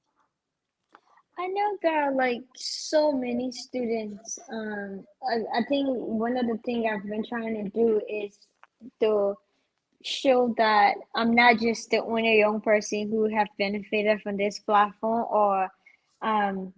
I know there are like so many students. I think one of the things I've been trying to do is to show that I'm not just the only young person who have benefited from this platform, or I'm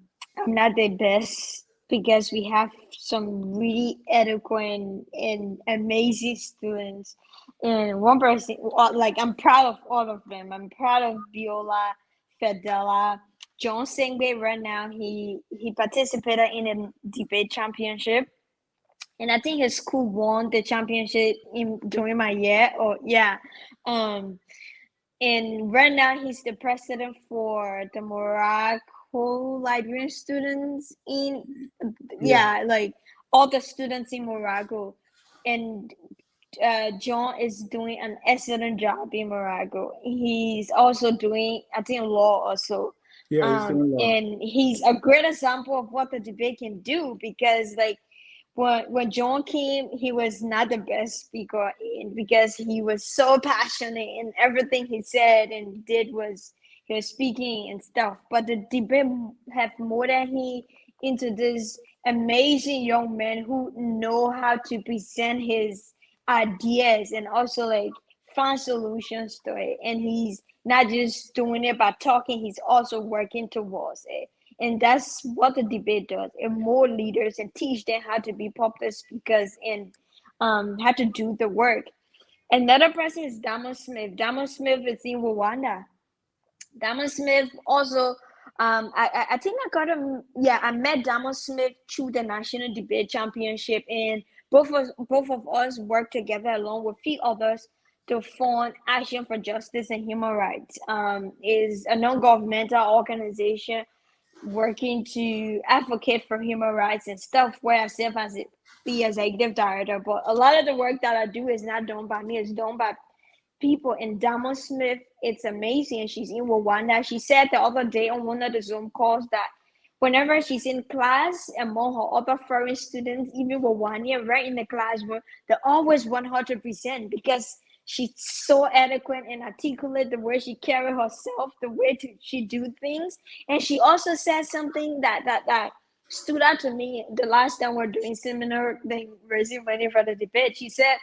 not the best, because we have some really eloquent and amazing students. And one person, like, I'm proud of all of them. I'm proud of Viola, Fedela, John Sengbe right now. He participated in a debate championship, and I think his school won the championship during my year. And right now he's the president for the Morocco Liberian students like all the students in Morocco. And John is doing an excellent job in Morocco. He's also doing, I think, law also. Yeah, he's doing law. And he's a great example of what the debate can do, because like when John came, he was not the best speaker, because he was so passionate, and everything he said and did was he was speaking and stuff. But the debate have more than he into this amazing young man who know how to present his ideas and also like find solutions to it. And he's not just doing it by talking, he's also working towards it. And that's what the debate does. And more leaders, and teach them how to be public speakers and how to do the work. Another person is Damo Smith. Damo Smith is in Rwanda. Damo Smith also, I think I got him. Yeah, I met Damo Smith through the National Debate Championship, and both of us worked together along with few others to form Action for Justice and Human Rights. Is a non-governmental organization working to advocate for human rights and stuff where I serve as the executive director. But a lot of the work that I do is not done by me, it's done by people. And Damo Smith, it's amazing. She's in Rwanda. She said the other day on one of the Zoom calls that whenever she's in class among her other foreign students, even Rwanda, right in the classroom, they're always 100% because she's so eloquent and articulate, the way she carry herself, the way she do things. And she also said something that stood out to me the last time we're doing seminar thing, raising money for the debate. She said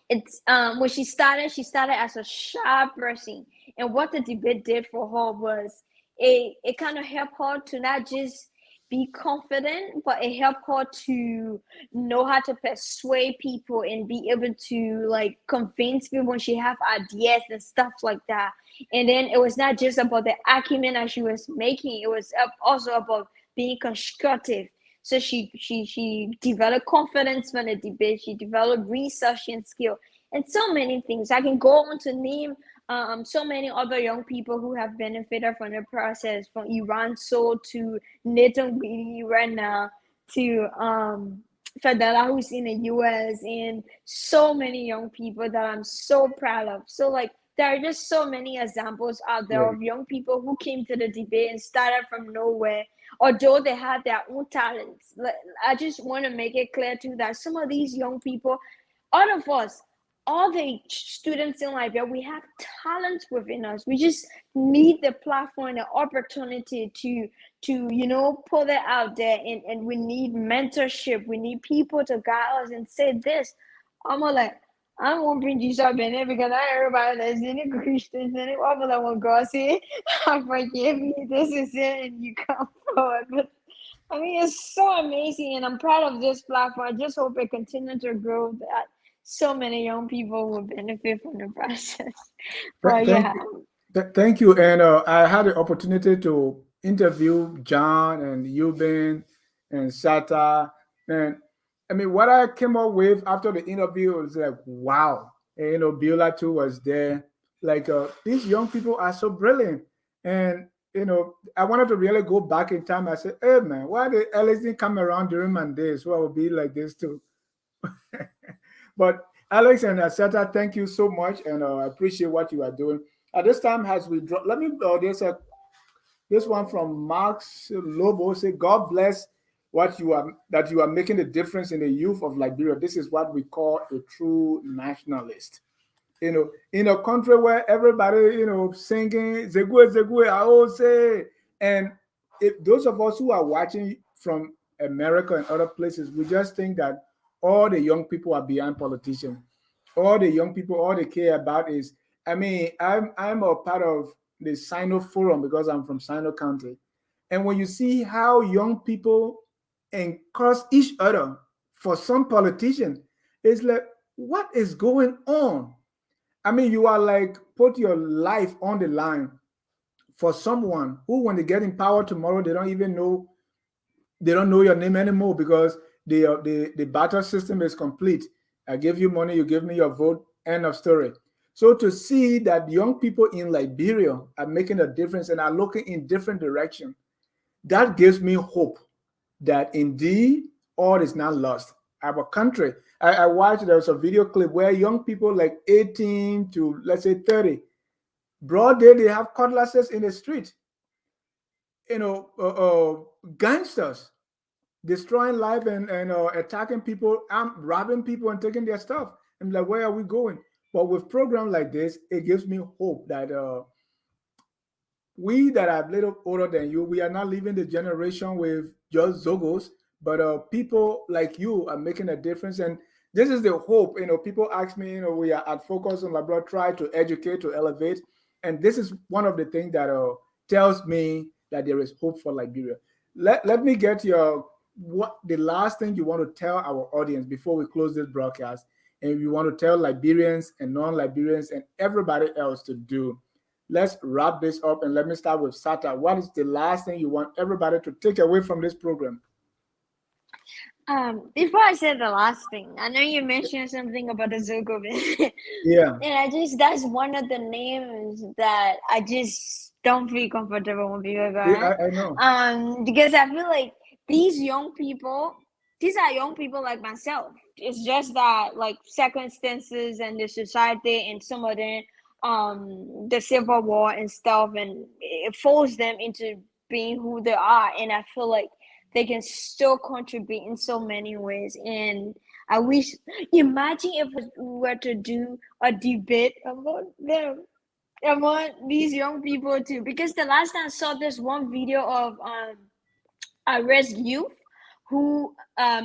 it's when she started as a shy person, and what the debate did for her was it kind of helped her to not just be confident, but it helped her to know how to persuade people and be able to like convince people when she have ideas and stuff like that. And then it was not just about the argument that she was making, it was also about being constructive. So she developed confidence from the debate. She developed researching skill and so many things. I can go on to name so many other young people who have benefited from the process, from Iran Soul to Nathan Weedy right now to Fadela who's in the US, and so many young people that I'm so proud of. So like there are just so many examples out there Right. of young people who came to the debate and started from nowhere, although they had their own talents. I just want to make it clear too that some of these young people, all of us, all the students in Liberia, we have talents within us. We just need the platform, the opportunity to put it out there, and we need mentorship. We need people to guide us and say this. I'm like, I won't bring Jesus up in it because not everybody that's any Christians and it. I'm like, when God say, I forgive me, this is it, and you come forward. But I mean, it's so amazing, and I'm proud of this platform. I just hope it continues to grow, that so many young people will benefit from the process. But Thank yeah, you. Thank you. And I had the opportunity to interview John and Euban and Satta. And I mean, what I came up with after the interview was like, wow. And, Beulah too was there. Like, these young people are so brilliant. And, I wanted to really go back in time. I said, hey, man, why did Ellis didn't come around during my days? So I would be like this too. But Alex and Satta, thank you so much, and I appreciate what you are doing. At this time, as we drop, let me. There's this one from Max Lobo. Say, God bless what you are that you are making a difference in the youth of Liberia. This is what we call a true nationalist. In a country where everybody, singing Zegue Zegue, I always say, and if those of us who are watching from America and other places, we just think that all the young people are behind politicians. All the young people, all they care about is, I mean, I'm a part of the Sino Forum because I'm from Sino County. And when you see how young people encourage each other for some politician, it's like, what is going on? I mean, you are like put your life on the line for someone who, when they get in power tomorrow, they don't know your name anymore because the barter system is complete. I give you money, you give me your vote. End of story. So to see that young people in Liberia are making a difference and are looking in different direction, that gives me hope that indeed all is not lost. Our country. I watched, there was a video clip where young people like 18 to let's say 30, broad day, they have cutlasses in the street. Gangsters destroying life and attacking people, robbing people and taking their stuff. I'm like, where are we going? But with programs like this, it gives me hope that we that are a little older than you, we are not leaving the generation with just zogos, but people like you are making a difference. And this is the hope. People ask me, we are at Focus on Labrador, try to educate, to elevate. And this is one of the things that tells me that there is hope for Liberia. Let me get what the last thing you want to tell our audience before we close this broadcast, and you want to tell Liberians and non-Liberians and everybody else to do. Let's wrap this up, and let me start with Satta. What is the last thing you want everybody to take away from this program? Before I say the last thing, I know you mentioned something about the Zogo bit. Yeah, And that's one of the names that I just don't feel comfortable when people go yeah, on. I know. Because I feel like these young people, these are young people like myself. It's just that like circumstances and the society and some of them, the civil war and stuff, and it forced them into being who they are. And I feel like they can still contribute in so many ways. And I wish, imagine if we were to do a debate about them. I want these young people too, because the last time I saw this one video of arrest youth who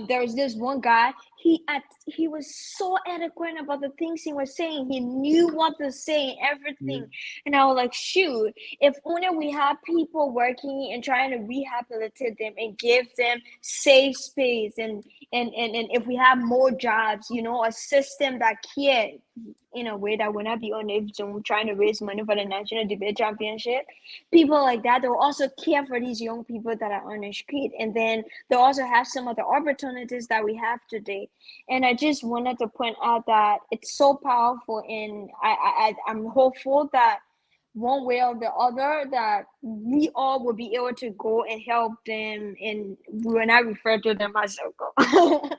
there was this one guy, he was so eloquent about the things he was saying. He knew what to say and Yeah. everything. And I was like, shoot, if only we have people working and trying to rehabilitate them and give them safe space, and if we have more jobs, a system that care in a way that will not be on if Zoom trying to raise money for the national debate championship. People like that, they'll also care for these young people that are on the street, and then they'll also have some of the opportunities that we have today. And I just wanted to point out that it's so powerful, and I'm hopeful that one way or the other that we all will be able to go and help them, and when I refer to them as circle.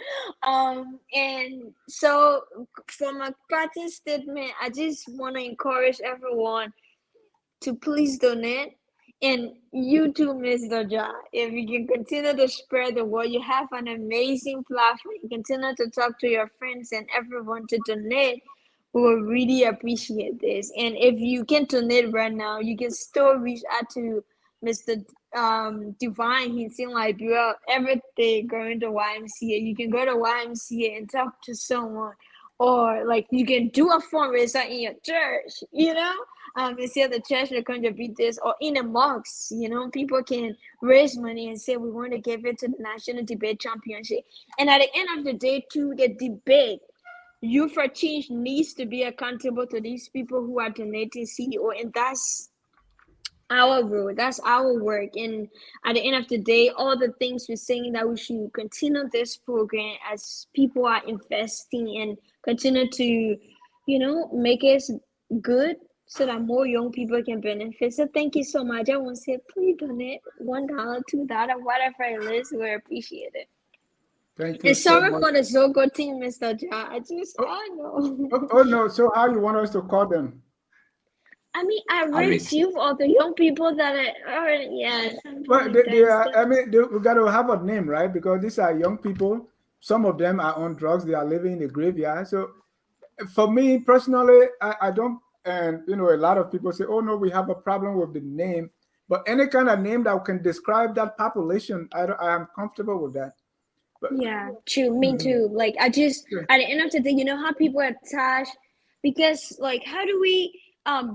And so from a parting statement, I just want to encourage everyone to please donate. And you too, Mr. Ja, if you can continue to spread the word, you have an amazing platform. You continue to talk to your friends and everyone to donate. We will really appreciate this. And if you can donate right now, you can still reach out to Mr. Devine. He's in Liberia every day going to YMCA. You can go to YMCA and talk to someone. Or like you can do a fundraiser in your church, instead of the church to contribute this, or in a mosque, people can raise money and say we want to give it to the national debate championship. And at the end of the day, too, the debate, Youth for Change needs to be accountable to these people who are donating CEO, and that's our role, that's our work. And at the end of the day, all the things we're saying that we should continue this program as people are investing and continue to, make it good so that more young people can benefit. So thank you so much. I want to say please donate $1, $2, whatever it is. We appreciate it. Thank you And so sorry much. for the Zogo team, Mr. Ja. Oh, I know. oh no. So how you want us to call them? I mean, I I raise read. youth or the young people that are yeah, something Well, like they that. are. I mean, we got to have a name, right? Because these are young people. Some of them are on drugs. They are living in the graveyard. So for me personally, I don't. And a lot of people say, "Oh no, we have a problem with the name." But any kind of name that can describe that population, I am comfortable with that. But Yeah, true. Me mhm, too. Like I just sure. at the end of the day, you know how people are attached because like how do we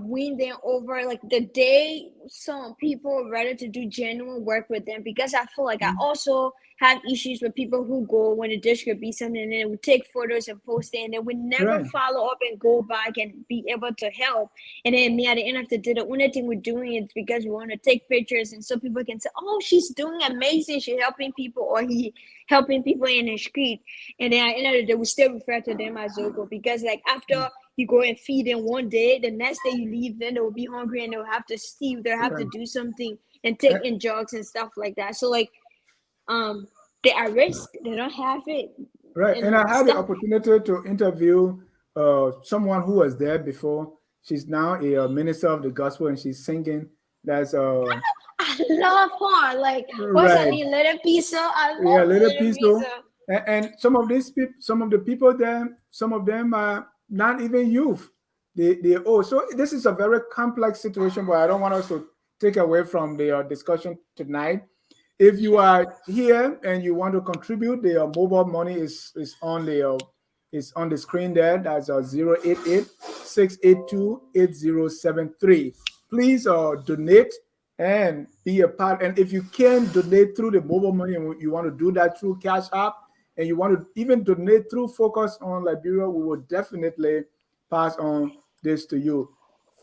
win them over like the day some people are ready to do genuine work with them, because I feel like I Mhm. also have issues with people who go when the dish could be something and then we take photos and post it and then we never Right. follow up and go back and be able to help. And then me at the end of the day, the only thing we're doing is because we want to take pictures and so people can say, oh, she's doing amazing, she's helping people, or he helping people in the street. And then at the end of the day, we still refer to them as Zogo because like after you go and feed them one day, the next day you leave, then they will be hungry and they'll have to steal, they'll have to Right. do something and take in drugs and stuff like that. So like they are risk, they don't have it Right. And I and had the stuff. opportunity to interview someone who was there before. She's now a minister of the gospel and she's singing. That's I love her. Like what's her right. name? Little Pizza. I Yeah, love little Little peaceful. Pizza. And some of these people, some of the people there, some of them are not even youth. They so this is a very complex situation, but I don't want us to take away from the discussion tonight. If you Sure. are here and you want to contribute, the mobile money is on the screen there. That's 088 Please donate and be a part. And if you can donate through the mobile money and you want to do that through Cash App and you want to even donate through Focus on Liberia, we will definitely pass on this to you.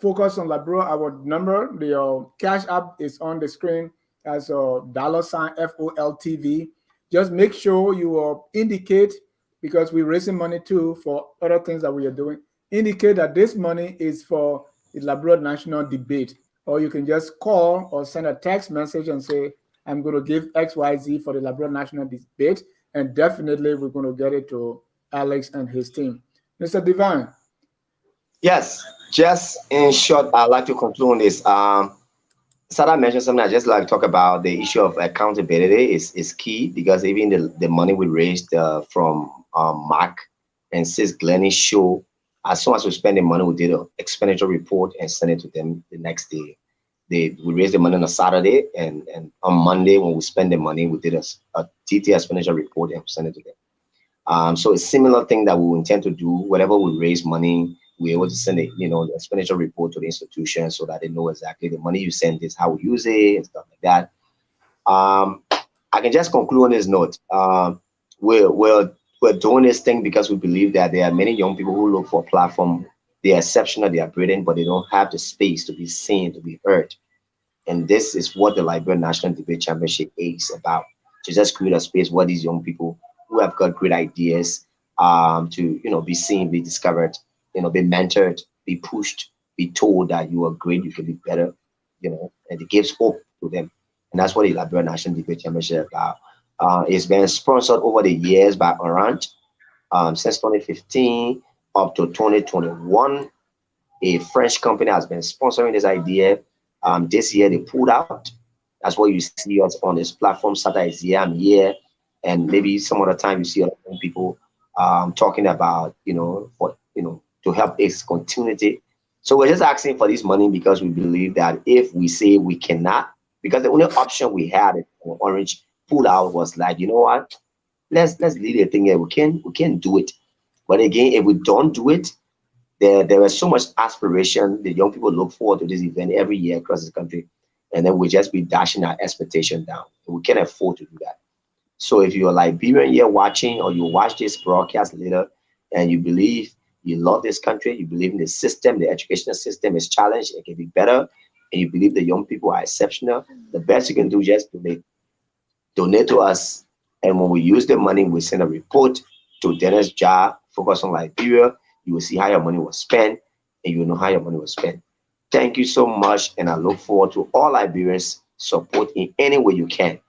Focus on Liberia, our number, the Cash App is on the screen as a $FOLTV. Just make sure you indicate, because we're raising money too for other things that we are doing. Indicate that this money is for the Liberia National Debate, or you can just call or send a text message and say, I'm going to give XYZ for the Liberia National Debate, and definitely we're going to get it to Alex and his team. Mr. Devine. Yes, just in short, I'd like to conclude on this. Satta mentioned something. I just like to talk about the issue of accountability is key, because even the money we raised from Mark and Sis Glennie's show, as soon as we spend the money, we did an expenditure report and send it to them the next day. We raised the money on a Saturday, and on Monday when we spend the money, we did a detailed expenditure report and send it to them. So it's similar thing that we intend to do. Whatever we raise money, we're able to send it, the expenditure report to the institution so that they know exactly the money you send is how we use it and stuff like that. I can just conclude on this note. We're doing this thing because we believe that there are many young people who look for a platform. They are exceptional, they are brilliant, but they don't have the space to be seen, to be heard. And this is what the Liberia National Debate Championship is about, to just create a space where these young people who have got great ideas to be seen, be discovered, be mentored, be pushed, be told that you are great, you can be better, and it gives hope to them. And that's what the Liberia National Debate Championship is about. It's been sponsored over the years by Orange since 2015 up to 2021. A French company has been sponsoring this idea. This year they pulled out. That's why you see us on this platform. Satta is here, I'm here, and maybe some other time you see other people talking about to help its continuity. So we're just asking for this money because we believe that if we say we cannot, because the only option we had for Orange pull out was like, you know what, let's leave the thing here. We can do it. But again, if we don't do it, there is so much aspiration. The young people look forward to this event every year across the country, and then we just be dashing our expectation down. We can't afford to do that. So if you're Liberian here watching, or you watch this broadcast later, and you believe you love this country, you believe in the system, the educational system is challenged, it can be better, and you believe the young people are exceptional, the best you can do is just donate to us. And when we use the money, we send a report to Dennis Jar, Focus on Liberia. You will see how your money was spent, and you will know how your money was spent. Thank you so much, and I look forward to all Liberians support in any way you can.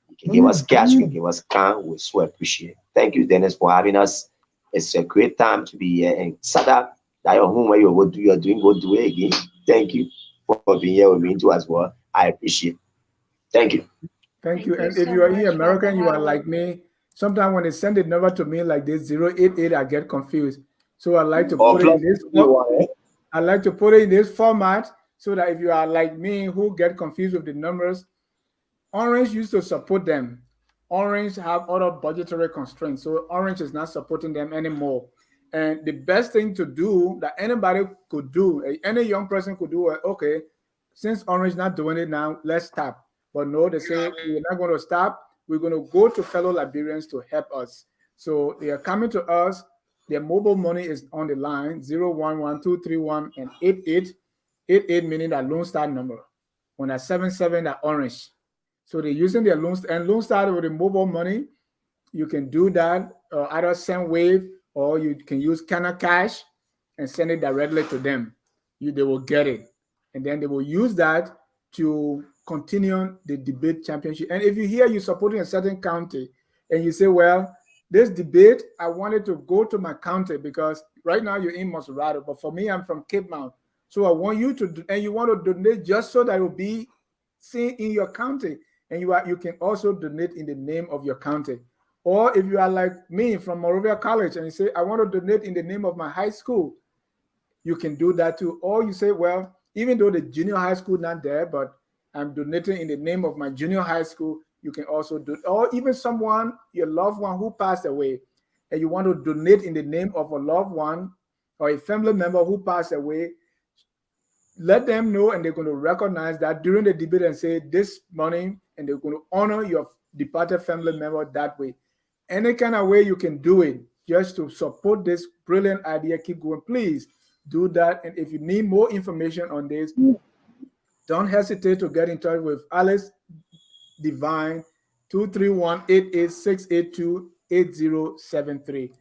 You can give us cash, you can give us can. We so appreciate it. Thank you, Dennis, for having us. It's a great time to be here. And Satta, that your home where you're doing, go do it again. Thank you for being here with me too as well. I appreciate it. Thank you. Thank you. And if you are in America and you are like me, sometimes when they send the number to me like this 088, I get confused. So I like to put it in this. I like to put it in this format so that if you are like me who get confused with the numbers, Orange used to support them. Orange have other budgetary constraints, so Orange is not supporting them anymore. And the best thing to do that anybody could do, any young person could do, okay, since Orange not doing it now, let's stop. But no, they say we're not going to stop. We're going to go to fellow Liberians to help us. So they are coming to us. Their mobile money is on the line 011231 and 88. 88 meaning that Lone Star number. On that 77 that Orange. So they're using their loans, and Lone Star with the mobile money. You can do that either send wave, or you can use Canna Cash and send it directly to them. They will get it, and then they will use that to continue the debate championship. And if you hear you're supporting a certain county, and you say, well, this debate, I wanted to go to my county because right now you're in Maserati, but for me, I'm from Cape Mount. So I want you to, and you want to donate just so that it will be seen in your county. And you can also donate in the name of your county. Or if you are like me from Monrovia College and you say, I want to donate in the name of my high school, you can do that too. Or you say, well, even though the junior high school not there, but I'm donating in the name of my junior high school, you can also do, or even someone, your loved one who passed away, and you want to donate in the name of a loved one or a family member who passed away, let them know, and they're going to recognize that during the debate and say this money, and they're going to honor your departed family member that way. Any kind of way you can do it just to support this brilliant idea, keep going, please do that. And if you need more information on this, don't hesitate to get in touch with Alice, Devine, 231-88-682-8073.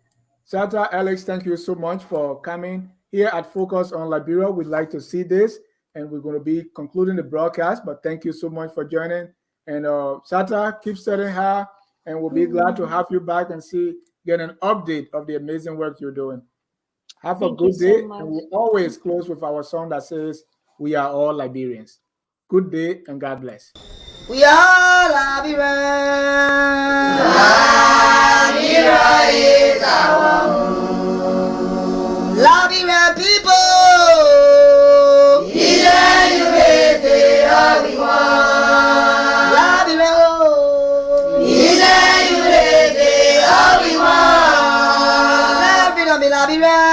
Satta, Alex, thank you so much for coming. Here at Focus on Liberia, we'd like to see this, and we're going to be concluding the broadcast, but thank you so much for joining. And Satta, keep studying hard, and we'll be glad to have you back and get an update of the amazing work you're doing. Have a good day, and we'll always close with our song that says, "We are all Liberians." Good day, and God bless. We are Liberians. Liberia is our home. Liberian people. Liberia.